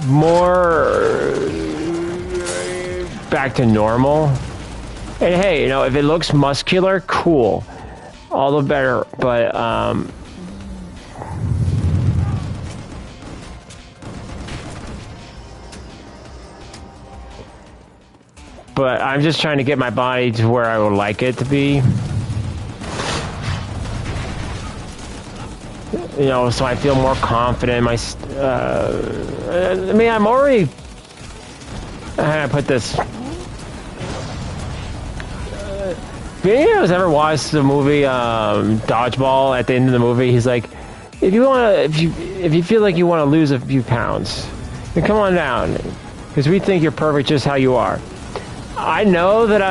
more back to normal. And hey, if it looks muscular, cool, all the better. But I'm just trying to get my body to where I would like it to be. So I feel more confident. I mean, I'm already. How do I put this? If anyone's ever watched the movie Dodgeball, at the end of the movie, he's like, if you feel like you want to lose a few pounds, then come on down, because we think you're perfect just how you are. I know that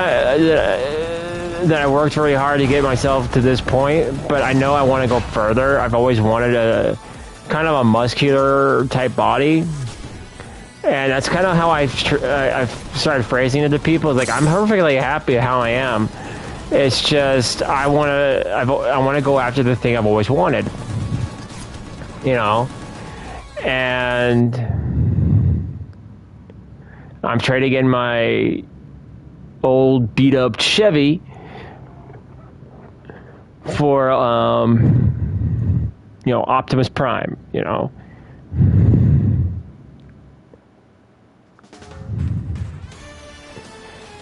I worked very hard to get myself to this point, but I know I want to go further. I've always wanted a kind of a muscular type body, and that's kind of how I've started phrasing it to people. It's like, I'm perfectly happy how I am. It's just I want to go after the thing I've always wanted, and I'm trading in my old beat up Chevy for Optimus Prime,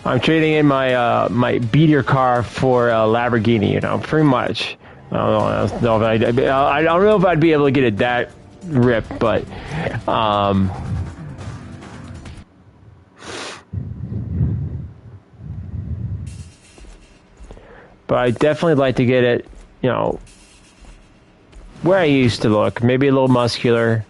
I'm trading in my my beater car for a Lamborghini, pretty much. I don't know if I'd be able to get it that ripped, but I'd definitely like to get it, where I used to look, maybe a little muscular.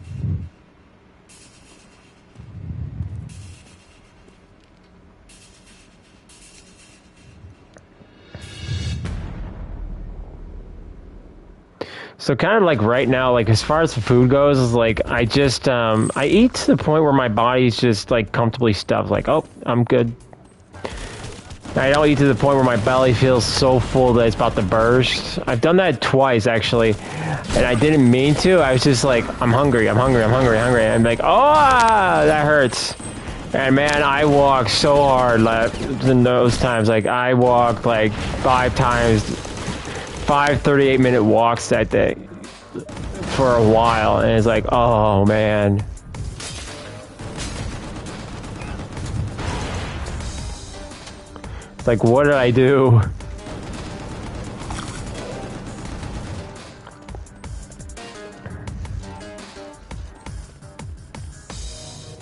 So kind of like right now, like as far as the food goes, is like I just I eat to the point where my body's just like comfortably stuffed. Like, oh, I'm good. I don't eat to the point where my belly feels so full that it's about to burst. I've done that twice actually, and I didn't mean to. I was just like, I'm hungry, I'm hungry, I'm hungry, hungry. And I'm like, oh, that hurts. And man, I walked so hard in those times. Like I walked like 5 38-minute walks that day for a while, and it's like, oh man. It's like, what did I do?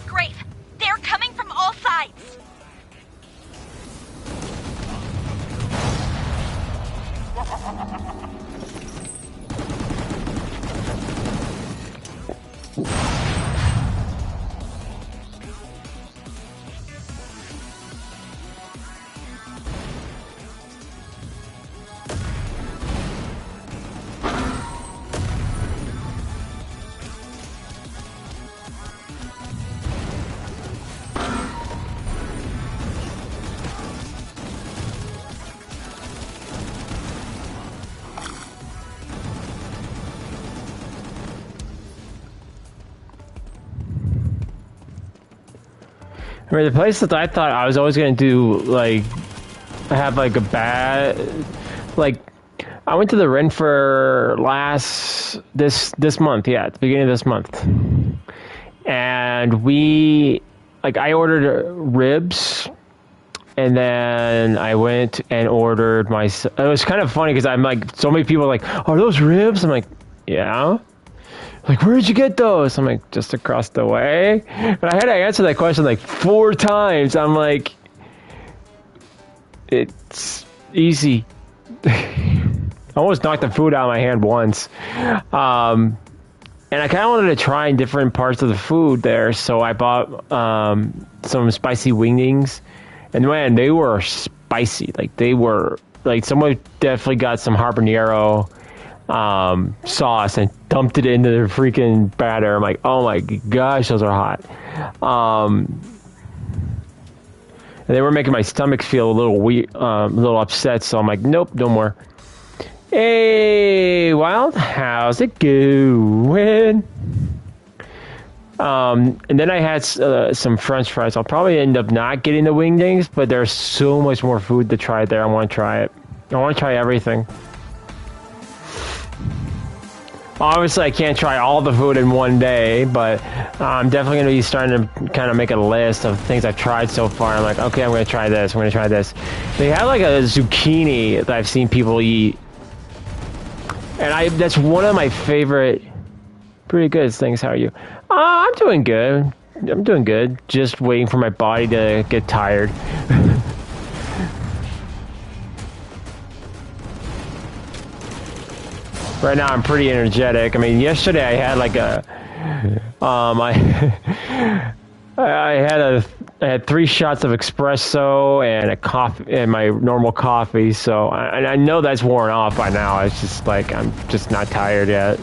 Grave, they're coming from all sides. I mean, the place that I thought I was always gonna do, like, have like a bad, like, I went to the Renfer this month, yeah, at the beginning of this month, and I ordered ribs, and then I went and ordered it was kind of funny because I'm like, so many people are like, are those ribs? I'm like, yeah. Like, where did you get those? I'm like, just across the way. But I had to answer that question like 4 times. I'm like, it's easy. I almost knocked the food out of my hand once. And I kind of wanted to try different parts of the food there. So I bought some spicy wingdings. And man, they were spicy. Like, they were, like, someone definitely got some habanero sauce and dumped it into the freaking batter. I'm like, oh my gosh, those are hot. And they were making my stomach feel a little weird, a little upset. So I'm like, nope, no more. Hey, Wild, how's it going? And then I had some French fries. I'll probably end up not getting the wingdings, but there's so much more food to try there. I want to try it. I want to try everything. Obviously, I can't try all the food in one day, but I'm definitely going to be starting to kind of make a list of things I've tried so far. I'm like, okay, I'm going to try this. I'm going to try this. They have like a zucchini that I've seen people eat, and that's one of my favorite. Pretty good things. How are you? I'm doing good. I'm doing good. Just waiting for my body to get tired. Right now I'm pretty energetic. I mean, yesterday I had like I had 3 shots of espresso and a coffee and my normal coffee. So I know that's worn off by now. It's just like I'm just not tired yet.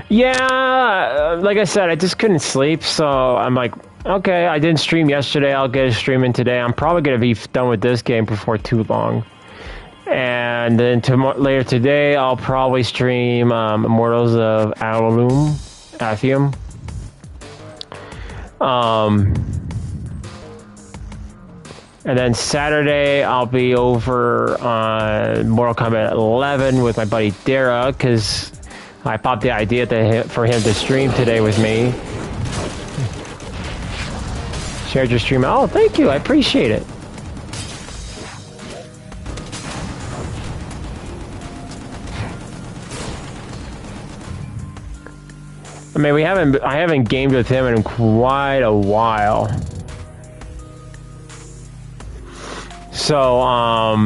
Yeah, like I said, I just couldn't sleep, so I'm like, okay, I didn't stream yesterday, I'll get a stream in today. I'm probably going to be done with this game before too long. And then later today, I'll probably stream Immortals of Athium. And then Saturday, I'll be over on Mortal Kombat 11 with my buddy Dara, because I popped the idea for him to stream today with me. Shared your stream. Oh, thank you. I appreciate it. I mean, I haven't gamed with him in quite a while. So,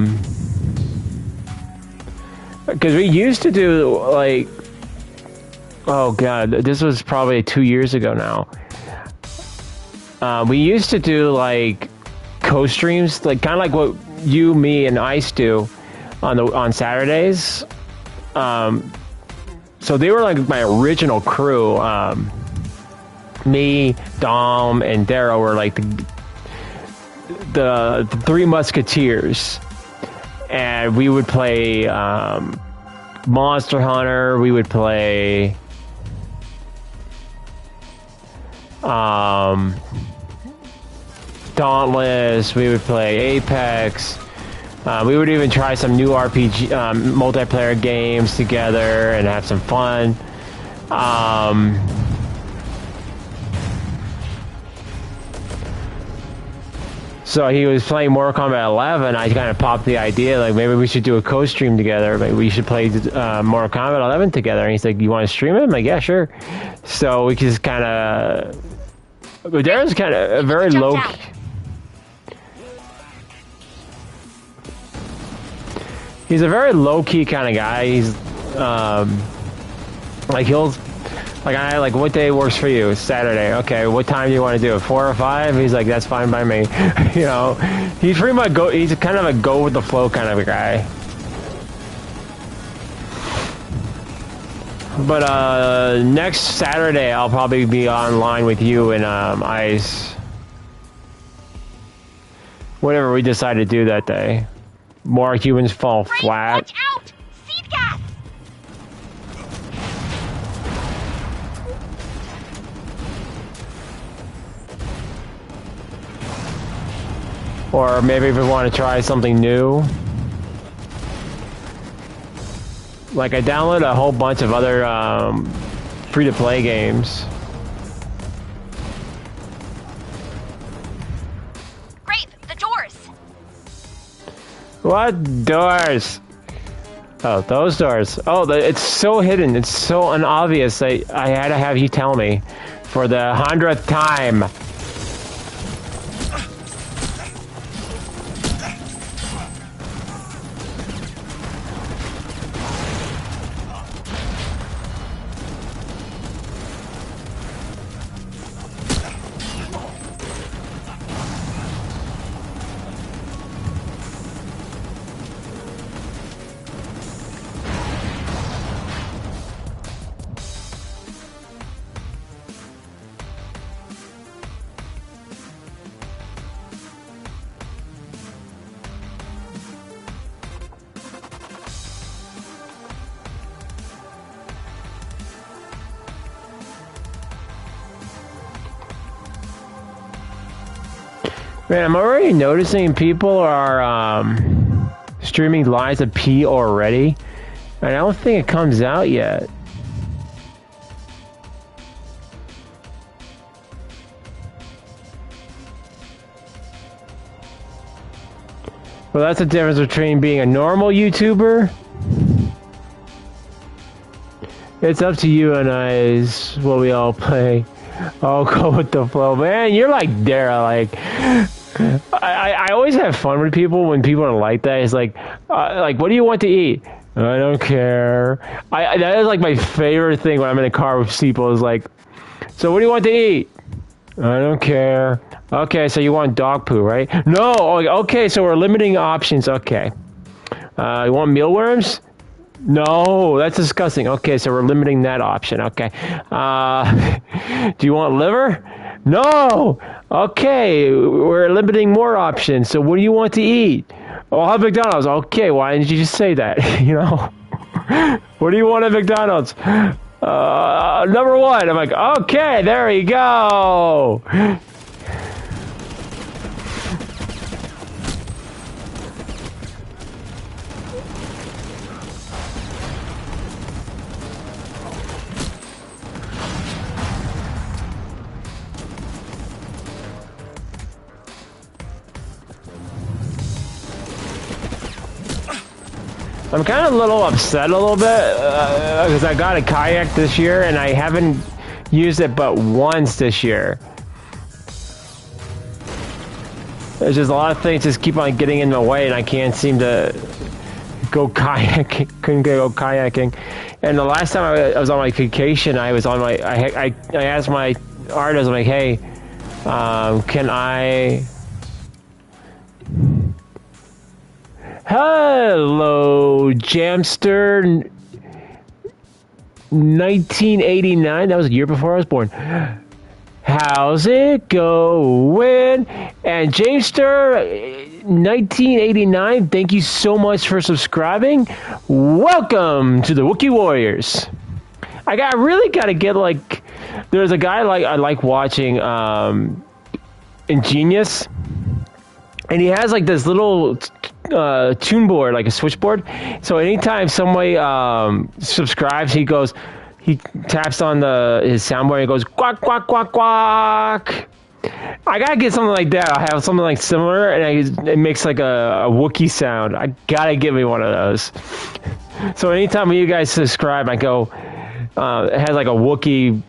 because we used to do, like, oh god, this was probably 2 years ago now. We used to do, like, co-streams, like, kind of like what you, me, and Ice do on Saturdays. So they were, like, my original crew. Me, Dom, and Daryl were, like, the Three Musketeers. And we would play Monster Hunter, we would play Dauntless, we would play Apex, we would even try some new RPG multiplayer games together and have some fun. So he was playing Mortal Kombat 11. I kind of popped the idea, like, maybe we should do a co-stream together. Maybe we should play Mortal Kombat 11 together. And he's like, you want to stream it? I'm like, yeah, sure. So we just kind of... But Darren's kind of a very low... He's a very low-key kind of guy. He's, like, he'll... Like, what day works for you? It's Saturday. Okay, what time do you want to do it? 4 or 5? He's like, that's fine by me. You know, he's pretty much he's kind of a go with the flow kind of a guy. But next Saturday I'll probably be online with you and Ice. Whatever we decide to do that day. More humans fall flat. Watch out! Seed gas! Or maybe if we want to try something new. Like, I downloaded a whole bunch of other free-to-play games. Grape, the doors! What doors? Oh, those doors. Oh, it's so hidden. It's so unobvious. I had to have you tell me for the 100th time. Man, I'm already noticing people are streaming Lies of P already. And I don't think it comes out yet. Well, that's the difference between being a normal YouTuber. It's up to you and I is what we all play. I'll go with the flow. Man, you're like Dara, like... I always have fun with people when people are like that. It's like, what do you want to eat? I don't care. That is like my favorite thing when I'm in a car with people is like, so what do you want to eat? I don't care. Okay, so you want dog poo, right? No. Okay, so we're limiting options. Okay. You want mealworms? No, that's disgusting. Okay, so we're limiting that option. Okay. Do you want liver? No. Okay, we're limiting more options. So what do you want to eat? Oh, I'll have McDonald's. Okay, why didn't you just say that? You know? What do you want at McDonald's? Number 1. I'm like, okay, there you go. I'm kind of a little upset a little bit because I got a kayak this year and I haven't used it but once this year. There's just a lot of things just keep on getting in my way, and I can't seem to go kayaking. Couldn't go kayaking. And the last time I was on my vacation, I was on my. I asked my artist, I'm like, hey, can I? Hello, Jamster. 1989. That was a year before I was born. How's it going? And Jamester 1989, thank you so much for subscribing. Welcome to the Wookiee Warriors. I really gotta get like, there's a guy I like watching, Ingenious, and he has like this little tune board, like a switchboard. So anytime somebody subscribes, he taps on his soundboard and he goes quack quack quack quack. I gotta get something like that. I have something like similar, and it makes like a Wookiee sound. I gotta get me one of those. So anytime you guys subscribe, I go, it has like a Wookiee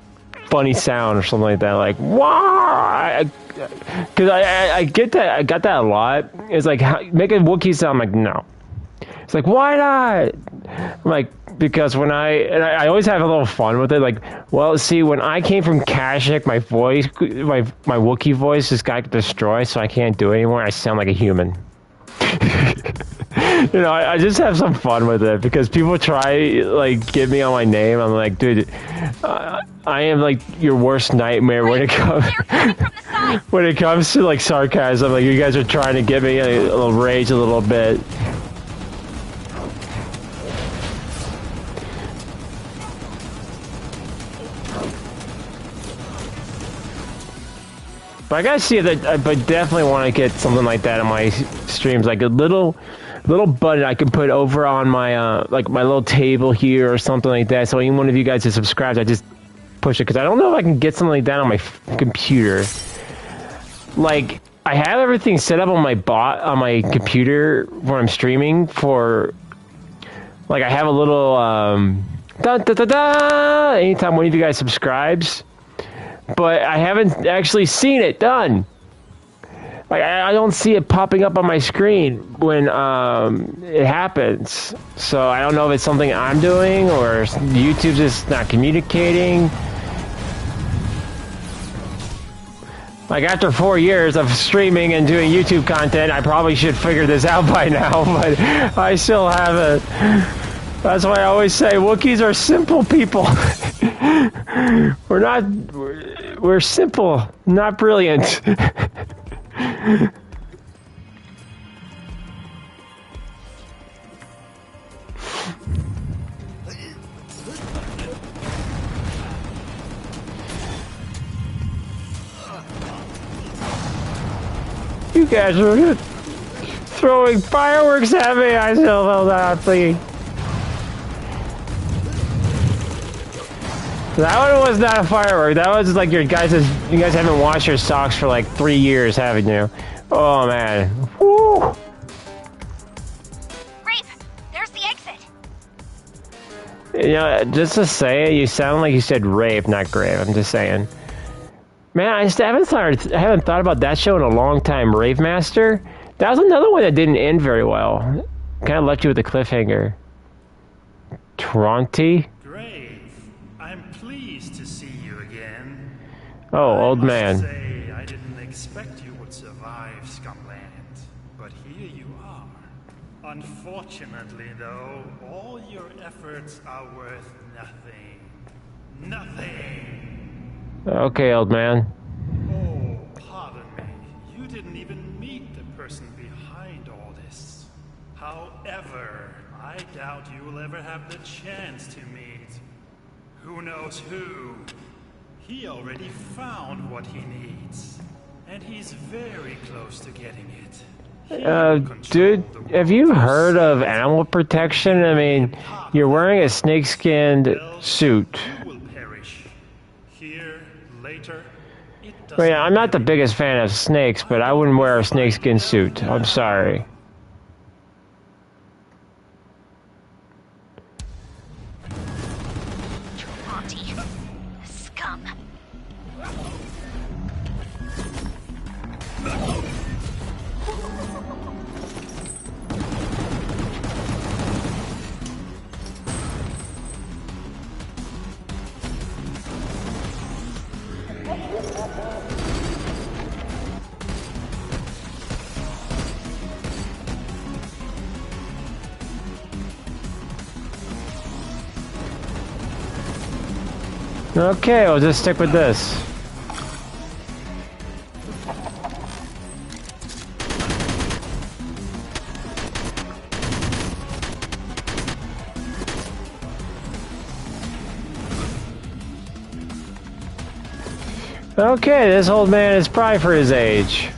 funny sound or something like that, like wah. Because I get that, I got that a lot. It's like, make a Wookiee sound. I'm like, no. It's like, why not? I'm like, because when I always have a little fun with it. Like, well, see, when I came from Kashyyyk, my voice, my Wookiee voice just got destroyed, so I can't do it anymore. I sound like a human. You know, I just have some fun with it because people try like get me on my name. I'm like, dude, I am like your worst nightmare when it comes to like sarcasm. Like, you guys are trying to get me a little rage a little bit. But I gotta see that. I definitely want to get something like that on my streams, like a little button I can put over on my like my little table here or something like that. So any one of you guys that subscribes, I just push it, because I don't know if I can get something like that on my computer. Like, I have everything set up on my computer where I'm streaming for. Like, I have a little da da da da anytime one of you guys subscribes. But I haven't actually seen it done. Like, I don't see it popping up on my screen when it happens. So I don't know if it's something I'm doing or YouTube's just not communicating. Like, after 4 years of streaming and doing YouTube content, I probably should figure this out by now, but I still haven't. That's why I always say Wookiees are simple people. We're simple, not brilliant. You guys are throwing fireworks at me. I still felt that thinking. That one was not a firework. That was like you guys haven't washed your socks for like 3 years, haven't you? Oh man. Woo! Rafe, there's the exit. You know, just to say it, you sound like you said rape, not grave. I'm just saying. Man, I haven't thought about that show in a long time. Rave Master? That was another one that didn't end very well. Kind of left you with a cliffhanger. Tronti? Oh, old man. Say I didn't expect you would survive Scumland, but here you are. Unfortunately, though, all your efforts are worth nothing. Nothing! Okay, old man. Oh, pardon me. You didn't even meet the person behind all this. However, I doubt you will ever have the chance to meet who knows who. He already found what he needs, and he's very close to getting it. Dude, have you heard of animal protection? I mean, you're wearing a snake-skinned suit. You will perish. Here, later, it doesn't. Wait, I'm not the biggest fan of snakes, but I wouldn't wear a snakeskin suit. I'm sorry. Okay, I'll just stick with this. Okay, this old man is spry for his age.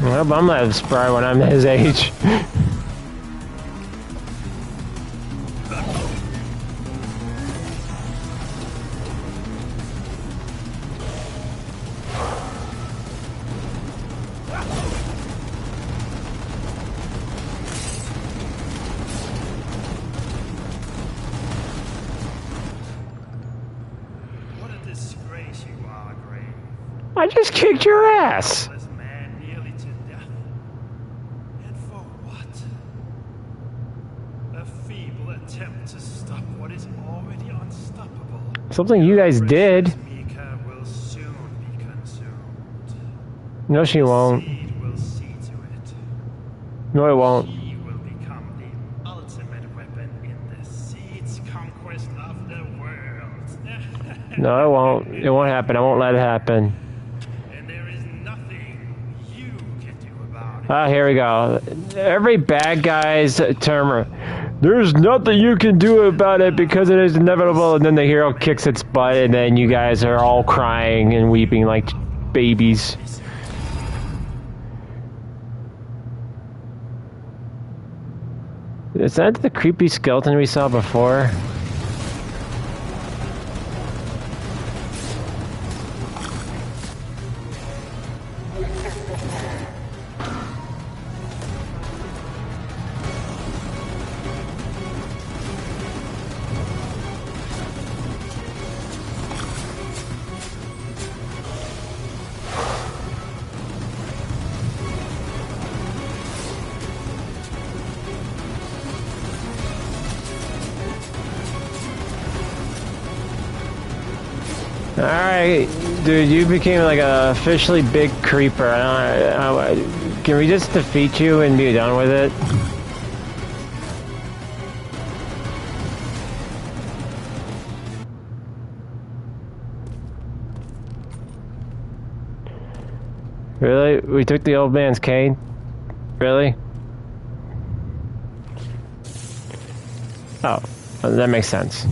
Well, I'm not spry when I'm his age. I just kicked your ass. This man nearly to death. And for what? A feeble attempt to stop what is already unstoppable. Something you guys did. Mika will soon be consumed. No, she won't. Seed will see to it. No, it won't. He will become the ultimate weapon in the seed's conquest of the world. No, it won't. It won't happen. I won't let it happen. Ah, here we go. Every bad guy's term. There's nothing you can do about it because it is inevitable, and then the hero kicks its butt, and then you guys are all crying and weeping like babies. Is that the creepy skeleton we saw before? Alright, dude, you became like a officially big creeper. Can we just defeat you and be done with it? Really? We took the old man's cane? Really? Oh, that makes sense.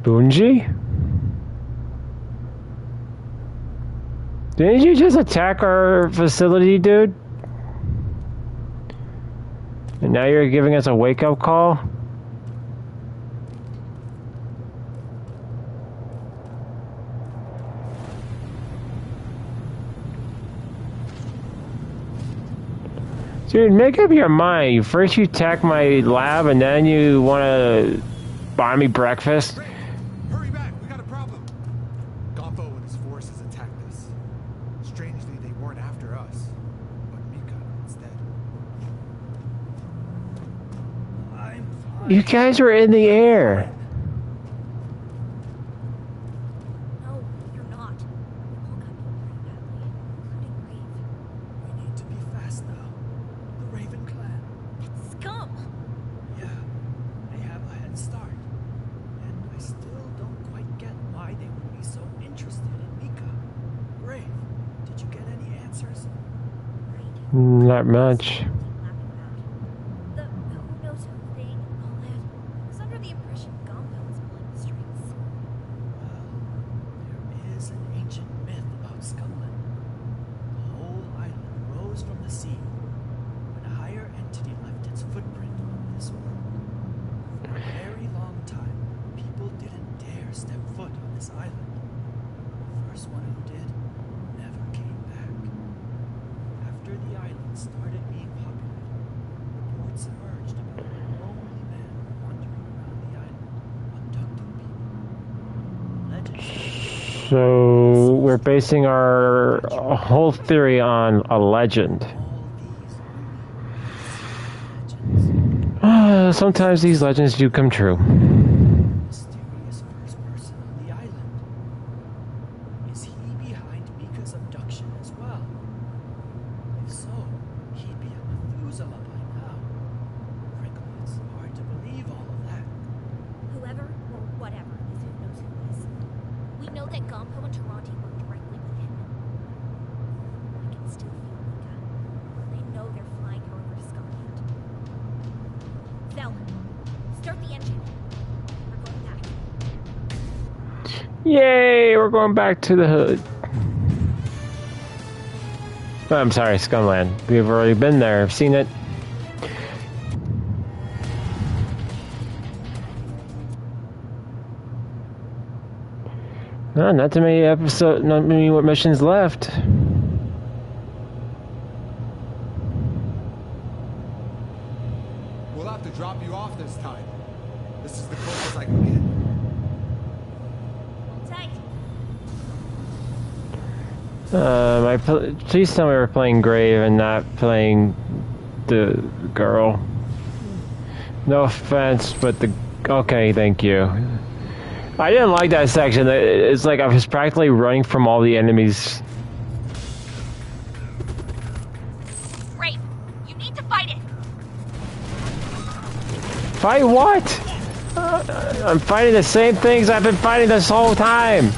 Bungie? Didn't you just attack our facility, dude? And now you're giving us a wake-up call? Dude, make up your mind. First you attack my lab and then you want to buy me breakfast? Hurry back, we got a problem. Gotho and his forces attacked us. Strangely, they weren't after us, but Mika instead. I'm fine. You guys were in the air. No, you're not. All got hit pretty badly, including Reeve. We need to be fast now. The Raven clan. It's scum! Yeah, they have a head start. And I still don't quite get why they would be so interested in Mika. Grave, did you get any answers? Not much. The who knows who thing and all that. I was under the impression Gumbo was pulling the strings. Well, there is an ancient myth about Scumland. The whole island rose from the sea when a higher entity left its footprint on this world. For a very long time, people didn't dare step foot on this island. The first one who did never came back. After the island started being populated, reports emerged about a lonely man wandering around the legend. So we're basing our whole theory on a legend. All these Sometimes these legends do come true. mysterious first person on the island. Is he behind Mika's abduction as well? If so, he'd be a Methuselah by now. Frankly, it's hard to believe all of that. Whoever or whatever is who knows who is. We know that Gompo and Taranti work directly with him. I can still feel Mika. They know they're flying her over to Scarlet. Zell, start the engine. We're going back. Yay, we're going back to the hood. Oh, I'm sorry, Scumland. We've already been there. I've seen it. Oh, not too many episodes, not many more missions left. We'll have to drop you off this time. This is the closest I can get. Hold tight. Please tell me we're playing Grave and not playing the girl. No offense, but the... Okay, thank you. I didn't like that section. It's like I was practically running from all the enemies. Rafe, you need to fight it. Fight what? I'm fighting the same things I've been fighting this whole time.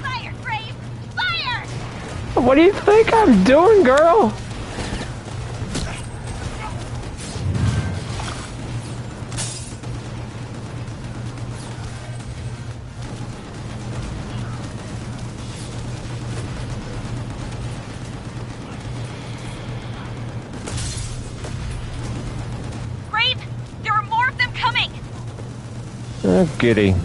Fire, Rafe! Fire! What do you think I'm doing, girl? Rafe, there are more of them coming. Oh, goody.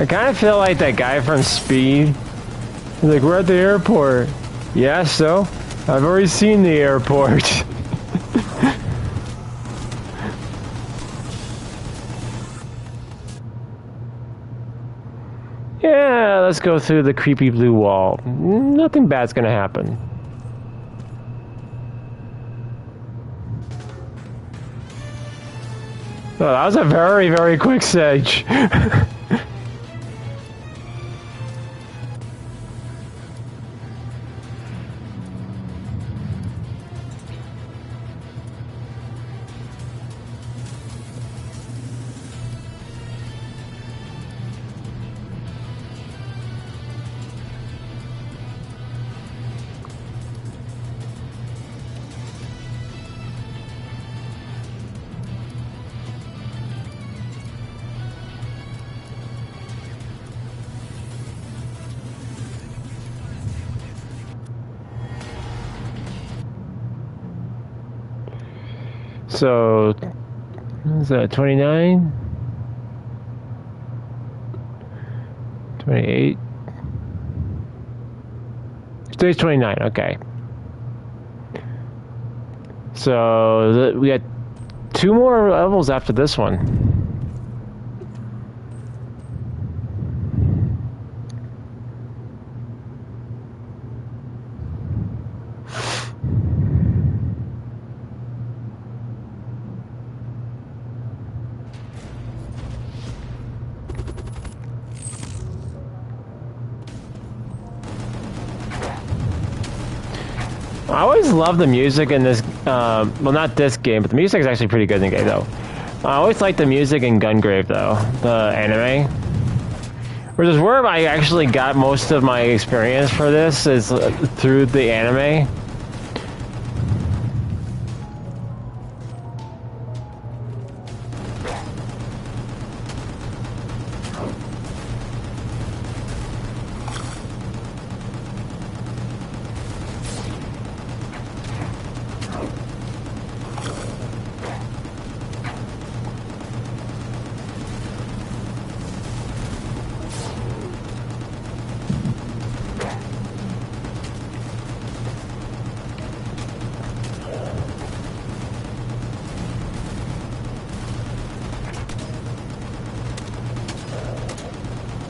I kind of feel like that guy from Speed. He's like, we're at the airport. Yeah, so? I've already seen the airport. Yeah, let's go through the creepy blue wall. Nothing bad's gonna happen. Oh, that was a very, very quick stage. So, is that 29? 28? Today's 29, okay. So, we got 2 more levels after this one. I always love the music in this, well, not this game, but the music is actually pretty good in the game, though. I always like the music in Gungrave, though, the anime. Which is where I actually got most of my experience for this, is through the anime.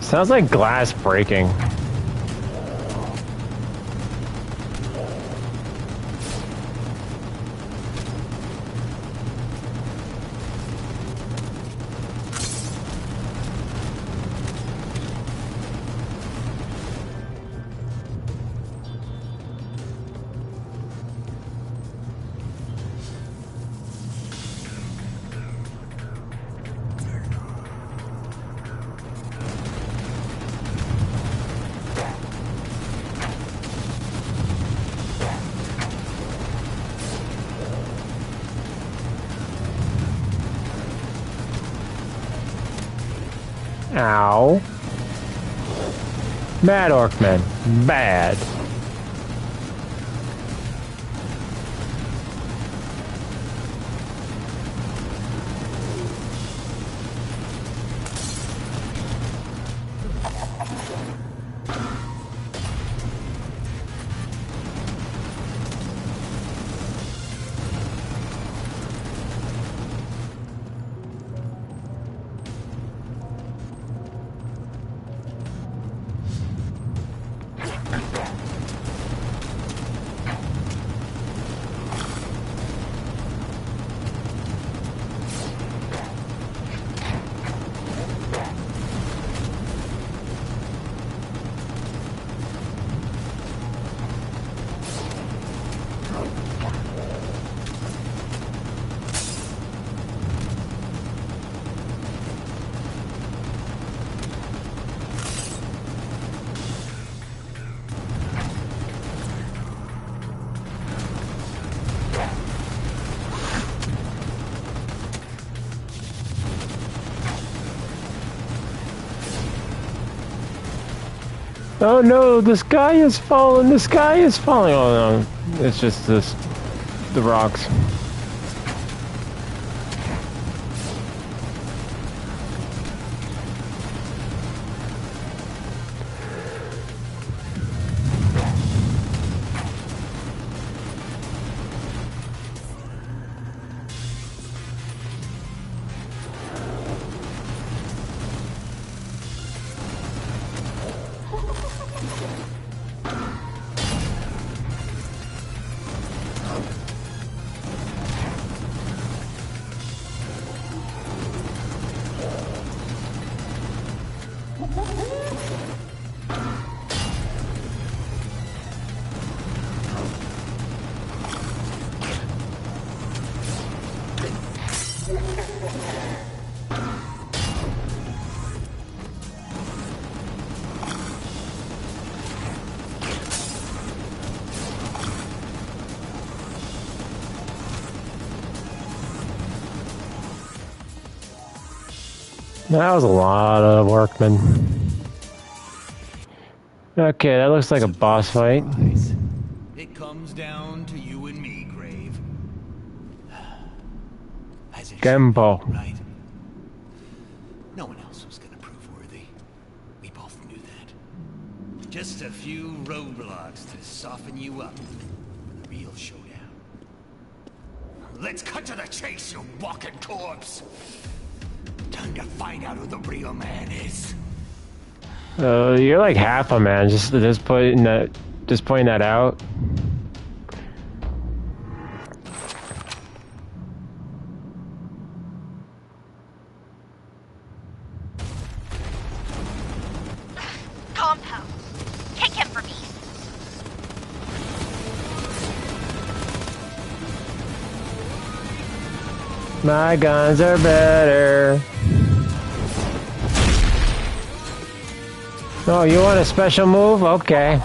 Sounds like glass breaking. Ow. Bad Orkman. Bad. Oh no, the sky is falling, the sky is falling. Oh no, it's just this, the rocks. That was a lot of workmen. Okay, that looks like a boss fight. It comes down to you and me, Grave. As it Gembo. should be, right? No one else was gonna prove worthy. We both knew that. Just a few roadblocks to soften you up for the real showdown. Let's cut to the chase, you walking corpse! Time to find out who the real man is. You're like half a man. Just pointing that out. Compound. Take him for me. My guns are better. Oh, you want a special move? Okay.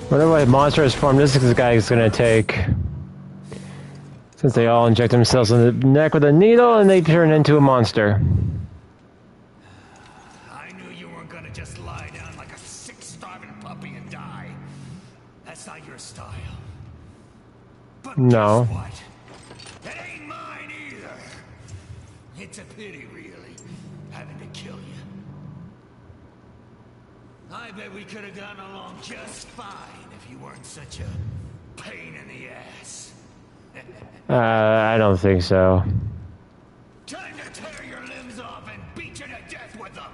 Wonder what monstrous form this guy is gonna take. Since they all inject themselves in the neck with a needle and they turn into a monster. I knew you weren't gonna just lie down like a sick, starving puppy and die. That's not your style. But No. guess what? It ain't mine either. It's a pity, really, having to kill you. I bet we could have gotten along just fine if you weren't such a pain in the ass. I don't think so. Time to tear your limbs off and beat you to death with them.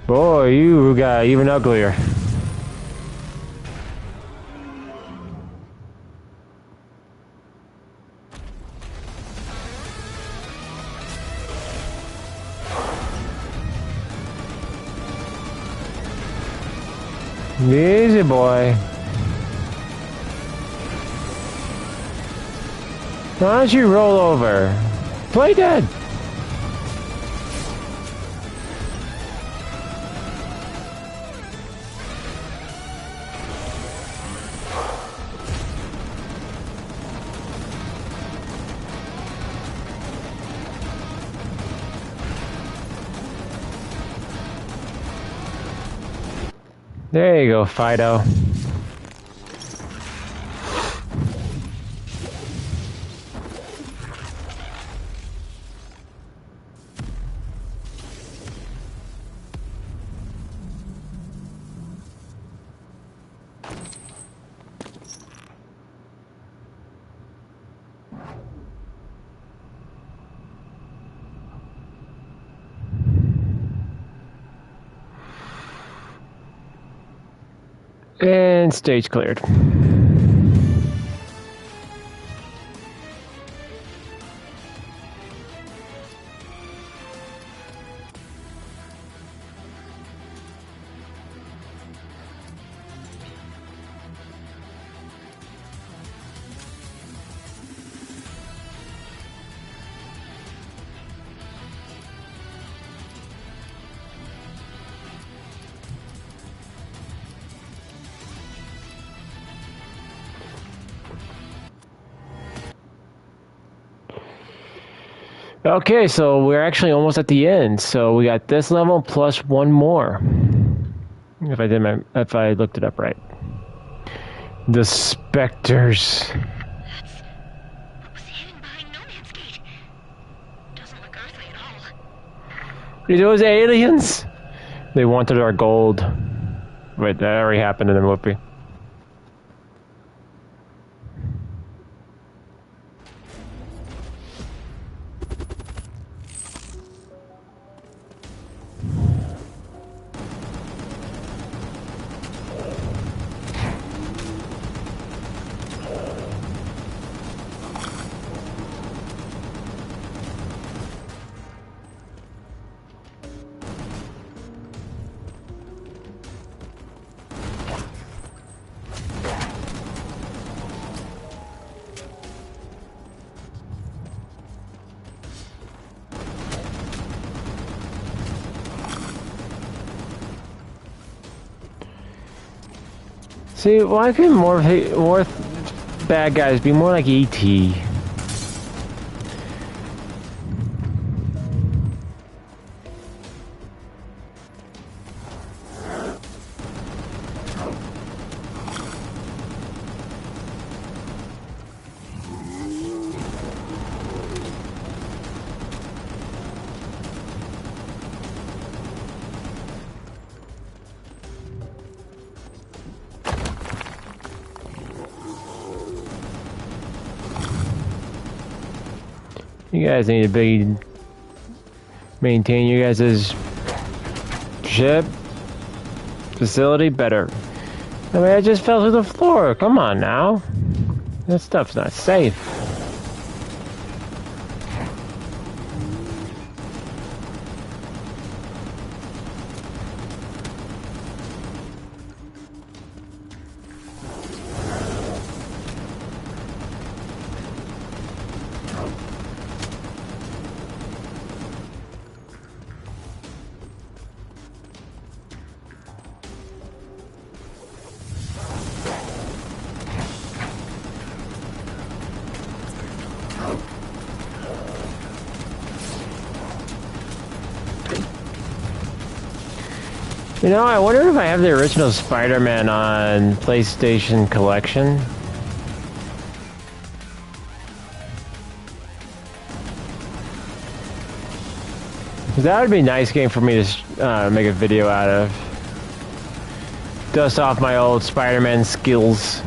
Boy, you got even uglier. Easy, boy. Why don't you roll over? Play dead. There you go, Fido. And stage cleared. Okay, so we're actually almost at the end. So we got this level plus one more. If I looked it up right. The Spectres. What was hidden behind No Man's Gate? Doesn't look earthly at all. Are those aliens? They wanted our gold. Wait, that already happened in the movie. See, why couldn't more bad guys be more like E.T.? You guys need to maintain you guys' ship facility better. I mean, I just fell through the floor. Come on now. That stuff's not safe. You know, I wonder if I have the original Spider-Man on PlayStation Collection. That would be a nice game for me to make a video out of. Dust off my old Spider-Man skills.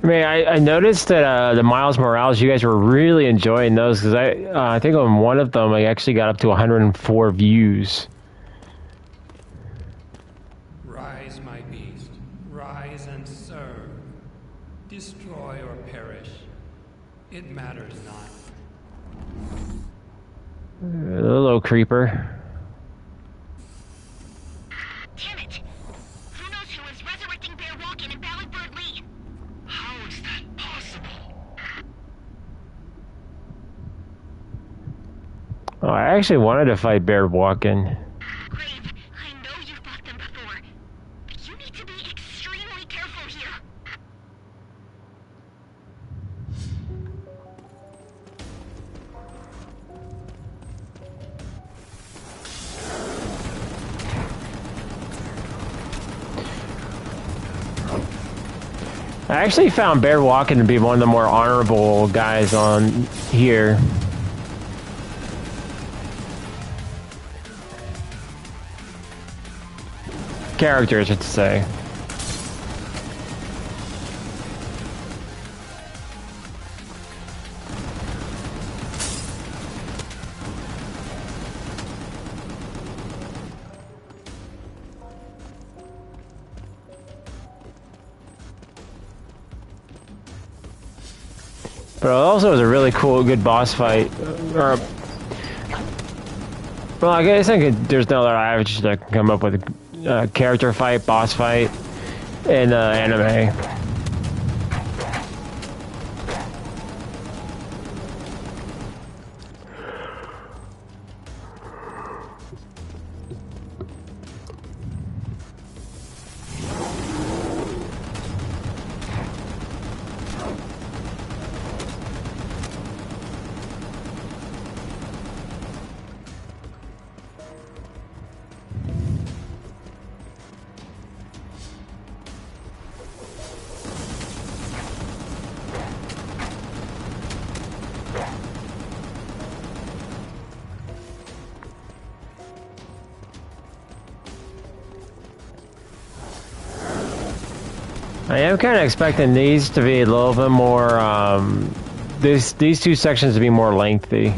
I mean, I noticed that the Miles Morales, you guys were really enjoying those because I think on one of them I actually got up to 104 views. Rise, my beast. Rise and serve. Destroy or perish. It matters not. The little creeper. Damn it! Who knows who is resurrecting Bear Walken and Ballyburd Lee? How is that possible? Oh, I actually wanted to fight Bear Walken. Grave, I know you fought them before, but you need to be extremely careful here. I actually found Bear Walken to be one of the more honorable guys on here. Characters, I should say. But it also was a really cool, good boss fight. Well, I guess there's no other average that can come up with a character fight, boss fight in anime. I am kind of expecting these to be a little bit more, these two sections to be more lengthy.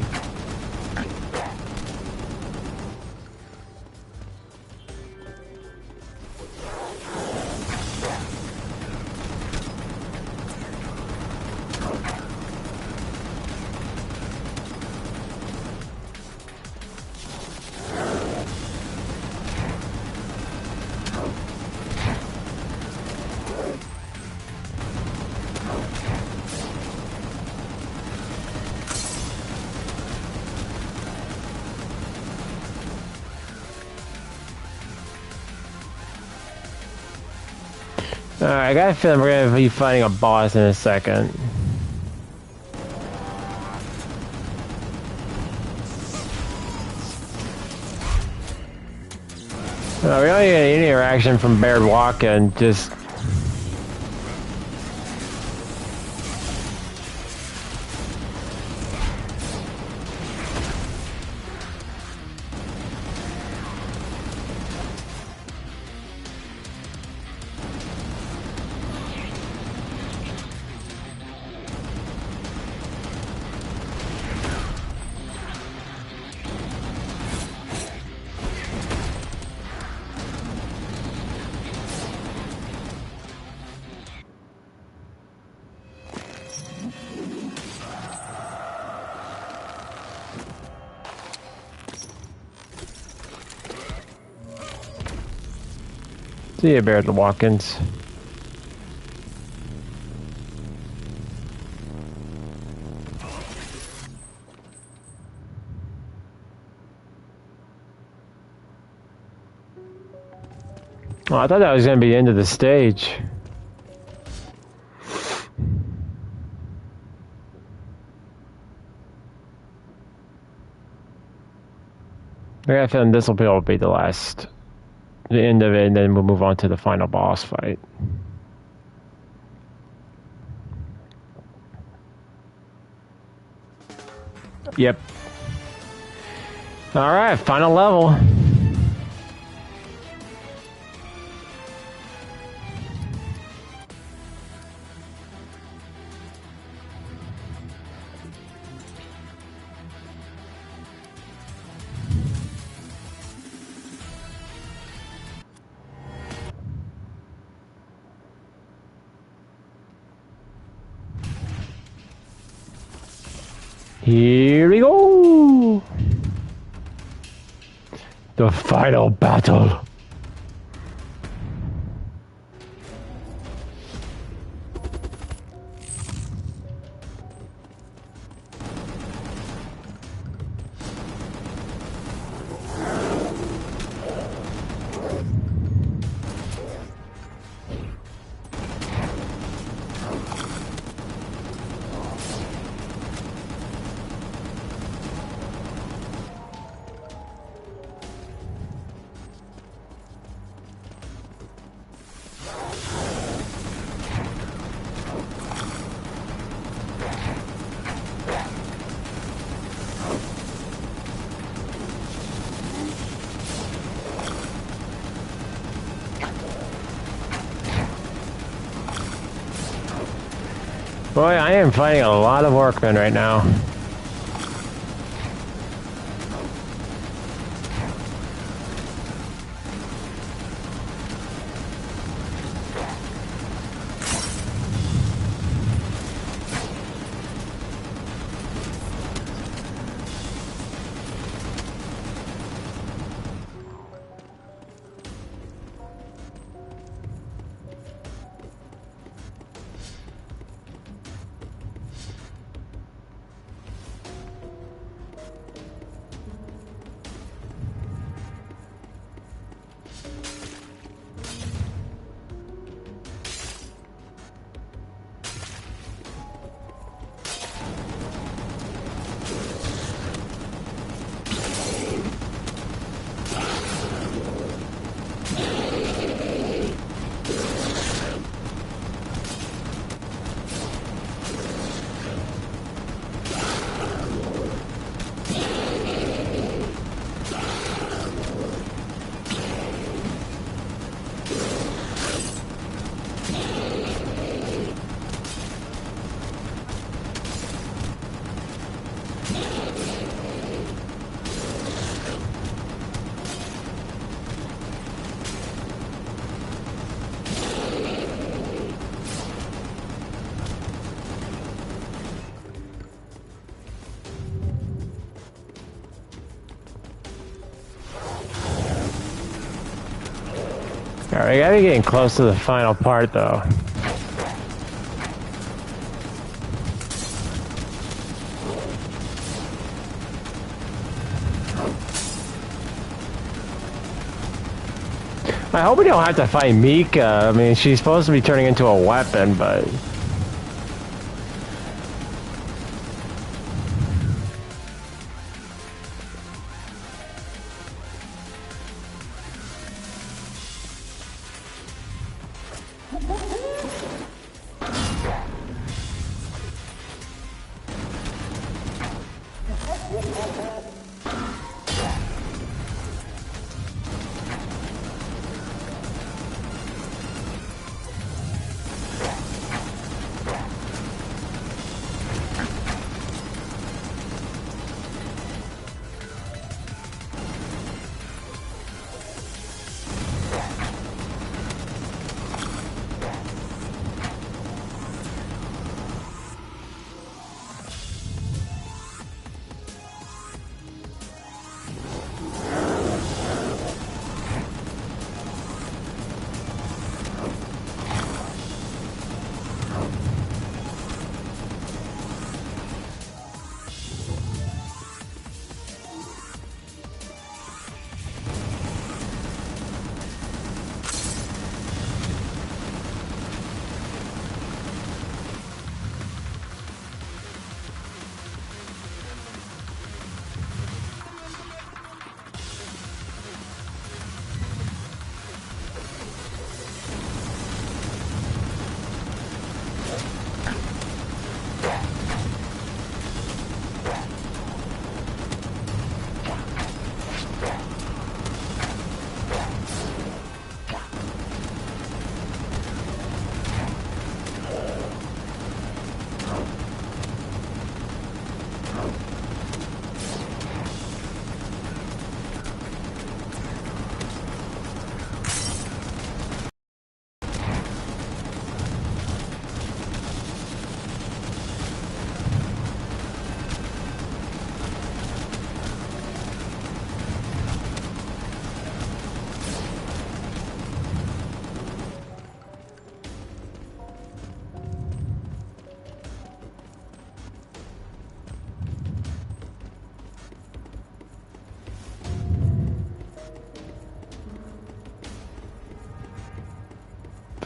Alright, I got a feeling we're going to be fighting a boss in a second. We don't get any interaction from Bear Walken, just... See you, Bear the Walk-ins. Oh, I thought that was going to be the end of the stage. I got a feeling this will be the end of it, and then we'll move on to the final boss fight. Yep. Alright, final level. Here we go! The final battle. Boy, I am fighting a lot of workmen right now. Alright, we gotta be getting close to the final part though. I hope we don't have to fight Mika. I mean, she's supposed to be turning into a weapon, but...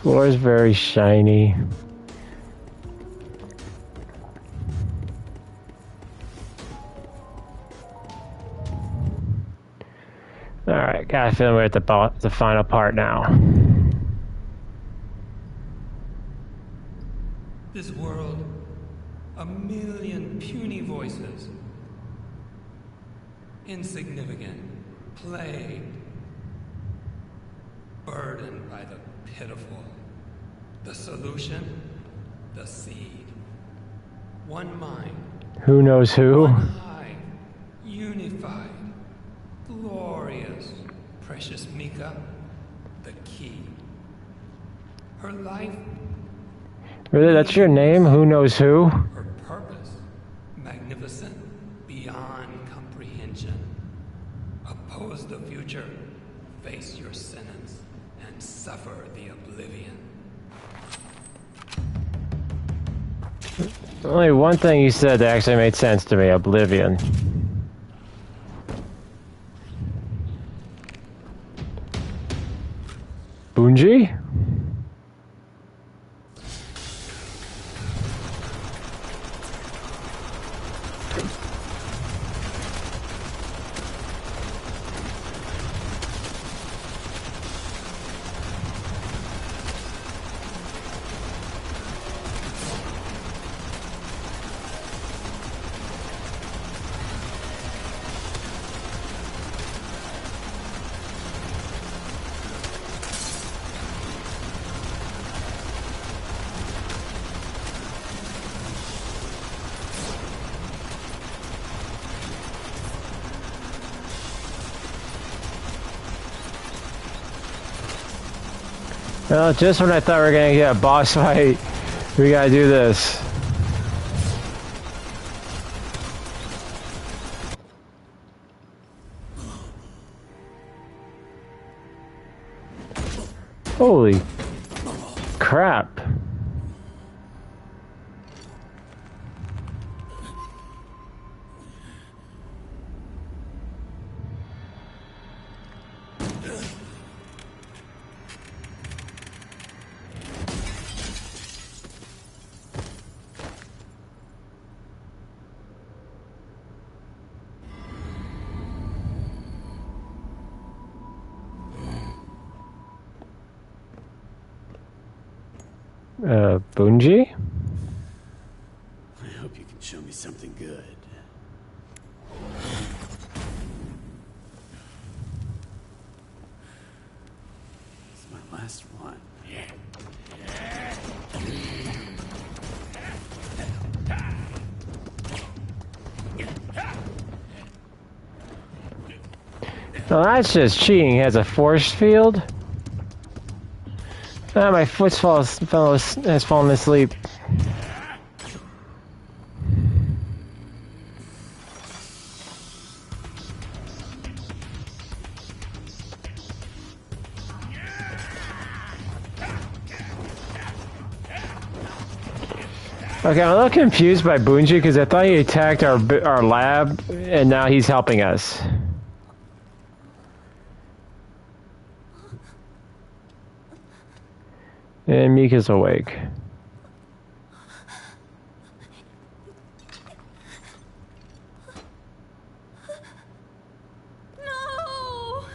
Floor is very shiny. Alright, got a feeling we're at the final part now. This world, a million puny voices. Insignificant, plagued, burdened by the pitiful. The solution, the seed. One mind. Who knows who? One hive, unified, glorious. Precious Mika, the key. Her life. Really, that's your name? Who knows who? Her purpose, magnificent, beyond comprehension. Oppose the future, face your sentence, and suffer the oblivion. Only one thing you said that actually made sense to me, oblivion. Bunji? Well, just when I thought we were gonna get a boss fight, we gotta do this. Holy crap. Bunji? I hope you can show me something good. It's my last one. Well, that's just cheating. He has a force field. Ah, my foot has fallen asleep. Okay, I'm a little confused by Bunji because I thought he attacked our lab, and now he's helping us. And Mika's awake. No!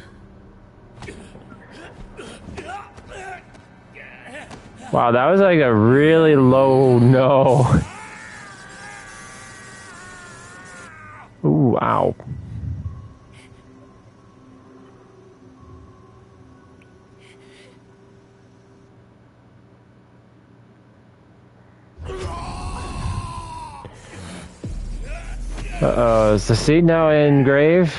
Wow, that was like a really low no. Ooh, ow. Uh-oh, is the seed now in grave?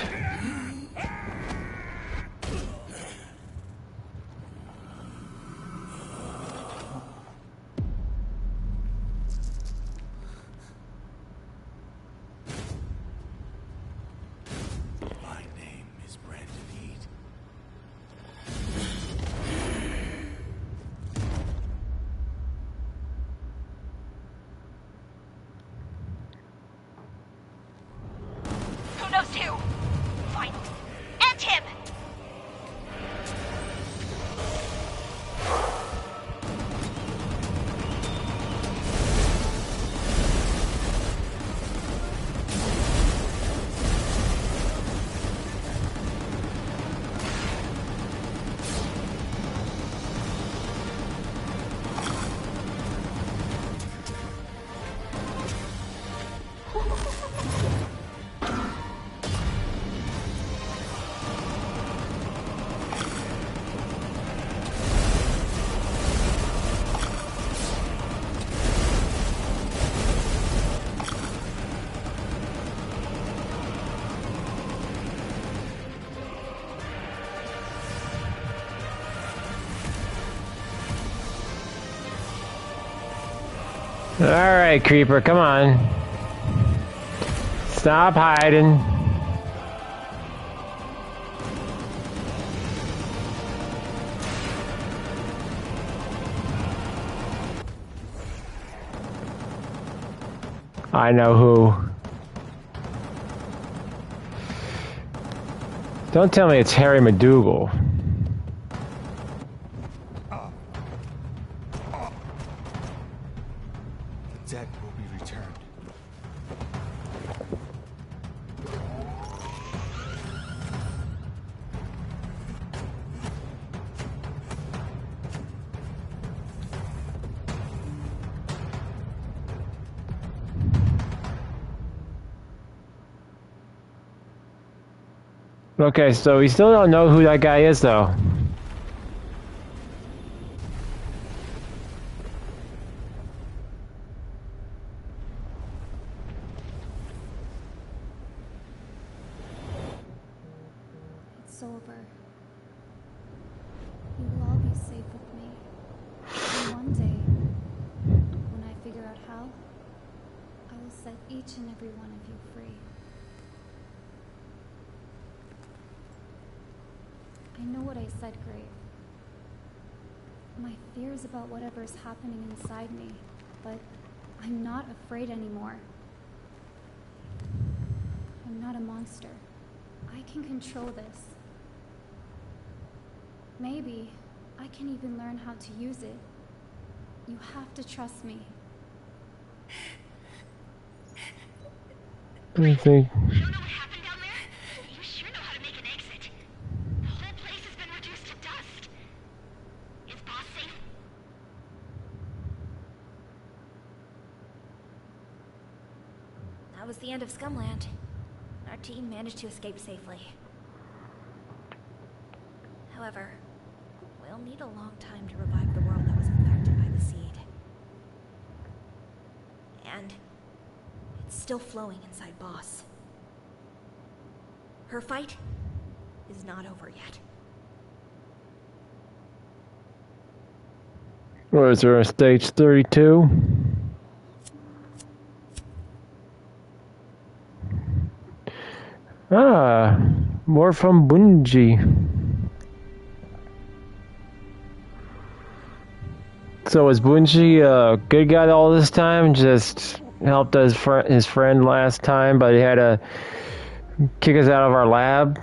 My name is Brandon Heat. Who knows who? Alright, creeper, come on. Stop hiding. I know who. Don't tell me it's Harry McDougal. The dead will be returned. Okay, so we still don't know who that guy is, though. It's over. You will all be safe with me. And one day, when I figure out how, I will set each and every one of you free. I know what I said, Grave. My fears about whatever's happening inside me, but I'm not afraid anymore. I'm not a monster. I can control this. Maybe I can even learn how to use it. You have to trust me. Let me think. I don't know what happened down there. You sure know how to make an exit. The whole place has been reduced to dust. Is Boss safe? That was the end of Scumland. Our team managed to escape safely. However, we'll need a long time to revive the world that was infected by the seed. And it's still flowing inside Boss. Her fight is not over yet. What is there, stage 32? Ah, more from Bungie. So was Bungie a good guy all this time? Just helped his friend last time, but he had to kick us out of our lab?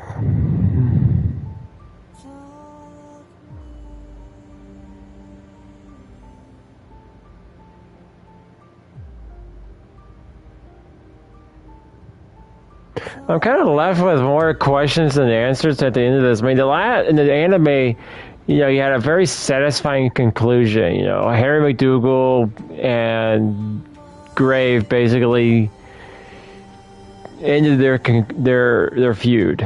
I'm kind of left with more questions than answers at the end of this. I mean, in the anime, you know, you had a very satisfying conclusion. You know, Harry McDougal and Grave basically ended their feud.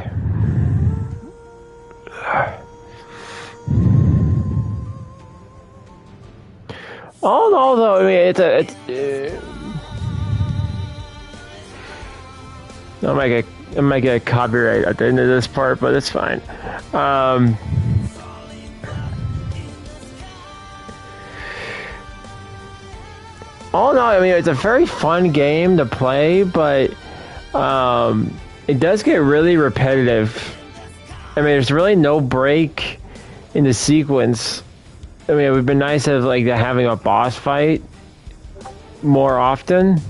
All in all, though, I mean, I might get a copyright at the end of this part, but it's fine. All in all, I mean, it's a very fun game to play, but it does get really repetitive. I mean, there's really no break in the sequence. I mean, it would be nice if, like, having a boss fight more often.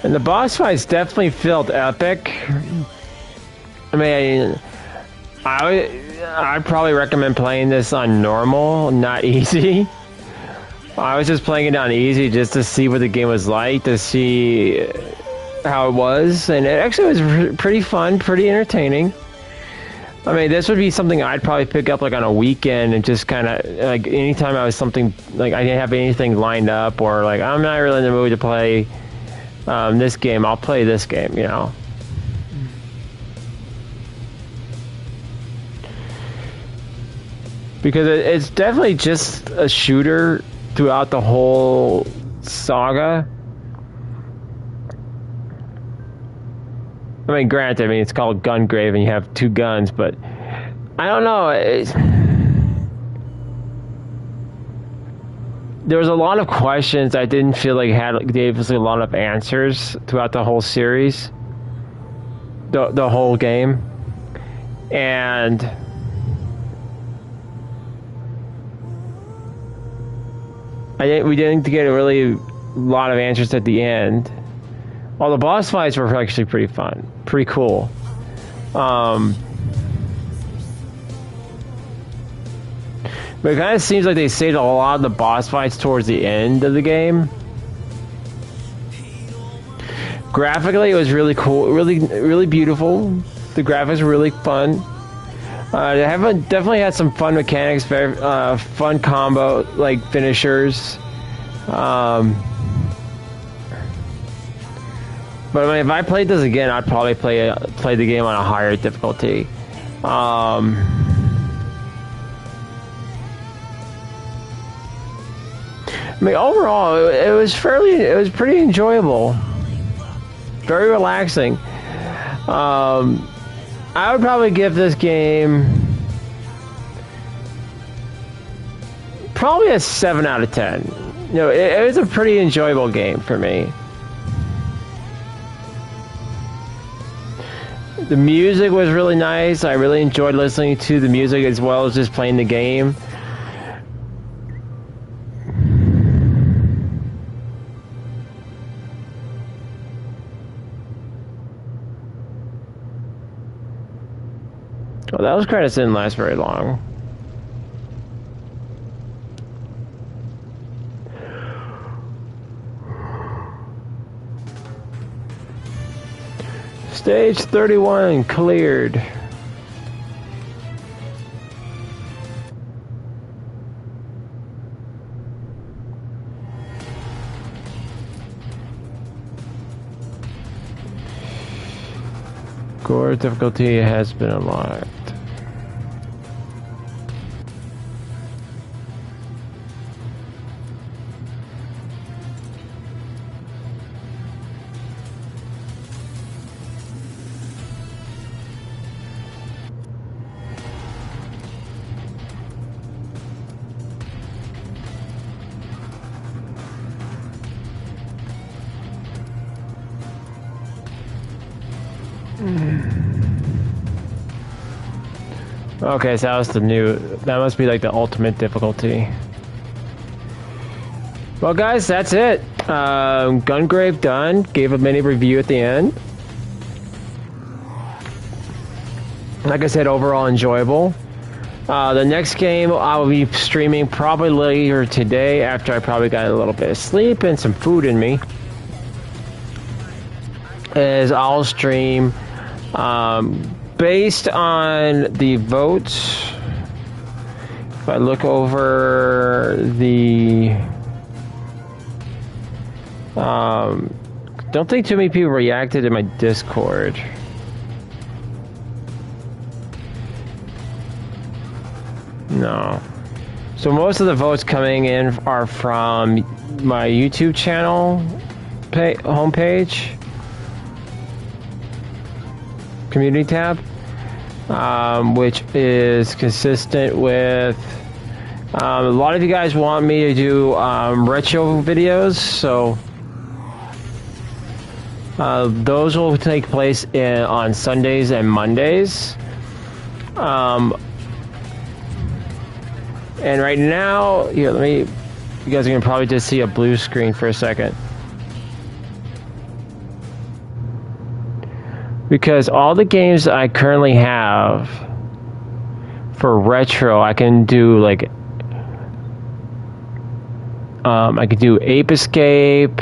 And the boss fights definitely felt epic. I mean, I'd probably recommend playing this on normal, not easy. I was just playing it on easy just to see what the game was like, to see how it was, and it actually was pretty fun, pretty entertaining. I mean, this would be something I'd probably pick up like on a weekend and just kind of like anytime I was something like I didn't have anything lined up, or like I'm not really in the mood to play this game, I'll play this game, you know. Because it's definitely just a shooter throughout the whole saga. I mean, granted, I mean, it's called Gungrave and you have 2 guns, but I don't know. There was a lot of questions I didn't feel like gave us a lot of answers throughout the whole series, the whole game, and we didn't get a really lot of answers at the end. Well, the boss fights were actually pretty fun, pretty cool. But it kind of seems like they saved a lot of the boss fights towards the end of the game. Graphically, it was really cool, really beautiful. The graphics were really fun. They definitely had some fun mechanics, very fun combo like finishers. But I mean, if I played this again, I'd probably play the game on a higher difficulty. I mean, overall, it was pretty enjoyable. Very relaxing. I would probably give this game probably a 7 out of 10. You know, it was a pretty enjoyable game for me. The music was really nice. I really enjoyed listening to the music as well as just playing the game. Well, those credits didn't last very long. Stage 31 cleared. G.O.R.E difficulty has been unlocked. Okay, so that must be like the ultimate difficulty. Well guys, that's it. Gungrave done. Gave a mini review at the end. Like I said, overall enjoyable. The next game I will be streaming probably later today after I probably got a little bit of sleep and some food in me. Is I'll stream based on the votes. If I look over the don't think too many people reacted in my Discord. No. So most of the votes coming in are from my YouTube channel homepage. Community tab, which is consistent with a lot of you guys want me to do retro videos, so those will take place on Sundays and Mondays. And right now, here, you guys are gonna probably just see a blue screen for a second. Because all the games I currently have for retro, I can do like, I could do Ape Escape,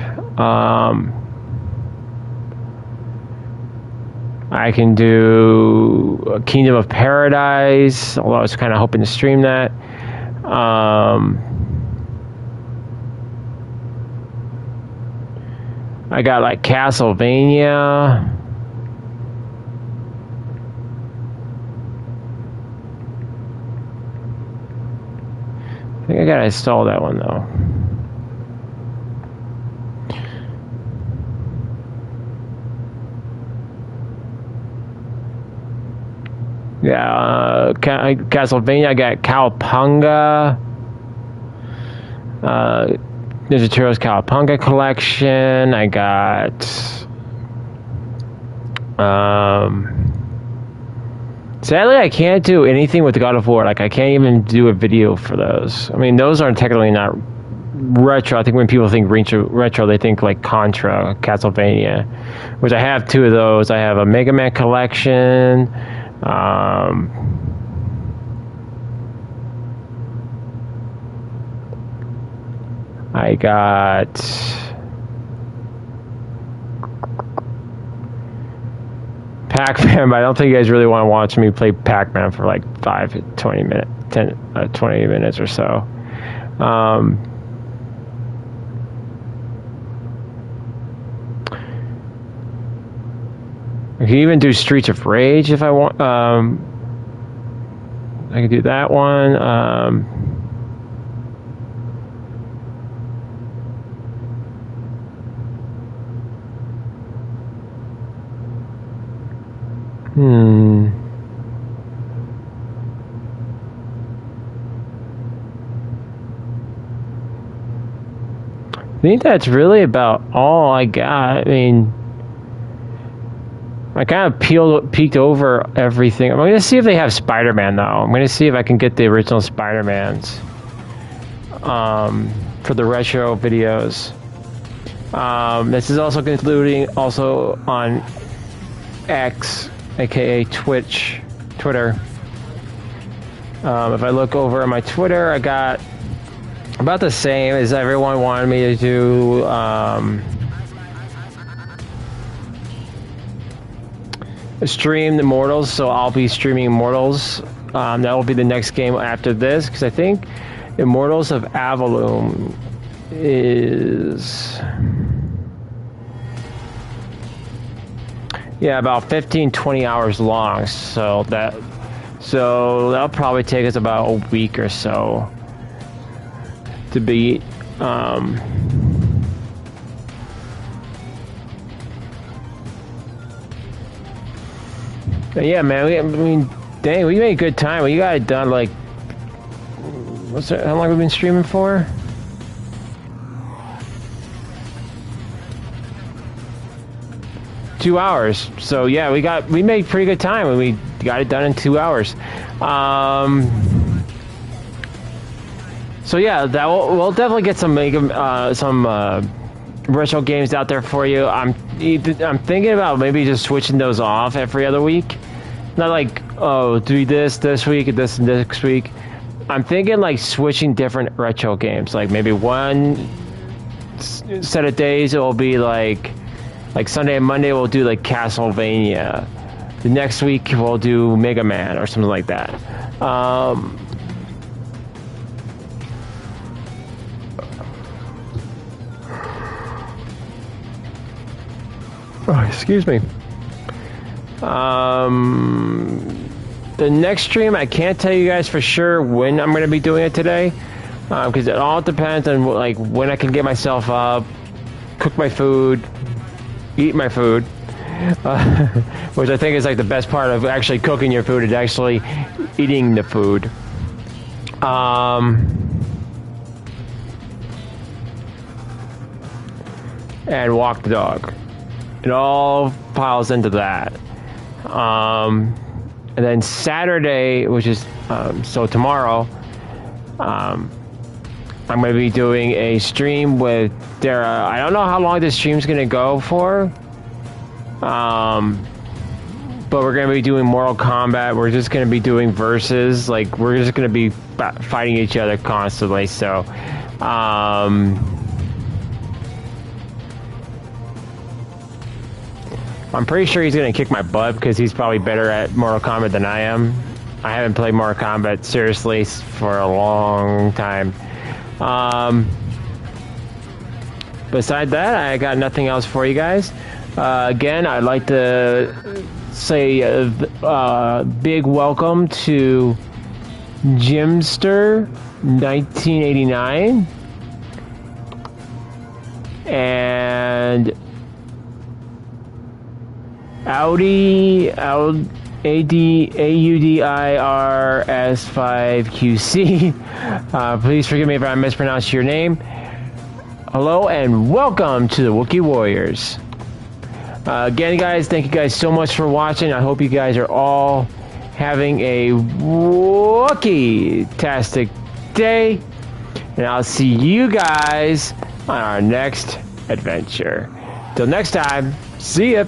I can do Kingdom of Paradise, although I was kind of hoping to stream that. I got like Castlevania. I think I gotta install that one though. Yeah, Castlevania. I got Cowabunga. Ninja Turtles Cowabunga collection. I got. Sadly, I can't do anything with God of War. Like, I can't even do a video for those. I mean, those aren't technically not retro. I think when people think retro, they think like Contra, Castlevania, which I have 2 of those. I have a Mega Man collection. I got Pac-Man, but I don't think you guys really want to watch me play Pac-Man for like 20 minutes or so. I can even do Streets of Rage if I want. I can do that one. I think that's really about all I got. I mean, I kind of peeked over everything. I'm going to see if they have Spider-Man, though. I'm going to see if I can get the original Spider-Mans for the retro videos. This is also including also on X, aka Twitter. If I look over at my Twitter, I got about the same as everyone wanted me to do. Stream the Immortals, so I'll be streaming Immortals. That will be the next game after this, because I think Immortals of Avalon is about 15-20 hours long. So that'll probably take us about a week or so to beat. But yeah, man. Dang, we made good time. We got it done like. How long have we been streaming for? Two hours. So yeah, we made pretty good time, and we got it done in 2 hours. So yeah, we'll definitely get some retro games out there for you. I'm thinking about maybe just switching those off every other week. Not like, oh, do this week and this next week. I'm thinking like switching different retro games. Like maybe one set of days it will be like Sunday and Monday we'll do like Castlevania. The next week we'll do Mega Man or something like that. Oh, excuse me. The next stream, I can't tell you guys for sure when I'm going to be doing it today, because it all depends on like when I can get myself up, cook my food, eat my food, which I think is like the best part of actually cooking your food is actually eating the food. And walk the dog. It all piles into that. And then Saturday, which is so tomorrow, I'm going to be doing a stream with Dara. I don't know how long this stream's going to go for, but we're going to be doing Mortal Kombat. We're just going to be doing versus. Like, we're just going to be fighting each other constantly. So, I'm pretty sure he's going to kick my butt because he's probably better at Mortal Kombat than I am. I haven't played Mortal Kombat seriously for a long time. Besides that, I got nothing else for you guys. Again, I'd like to say a big welcome to Jimster 1989 and Audi AUDIRS5QC. Please forgive me if I mispronounced your name. Hello and welcome to the Wookiee Warriors. Again, guys, thank you guys so much for watching. I hope you guys are all having a Wookiee-tastic day. And I'll see you guys on our next adventure. Till next time, see ya!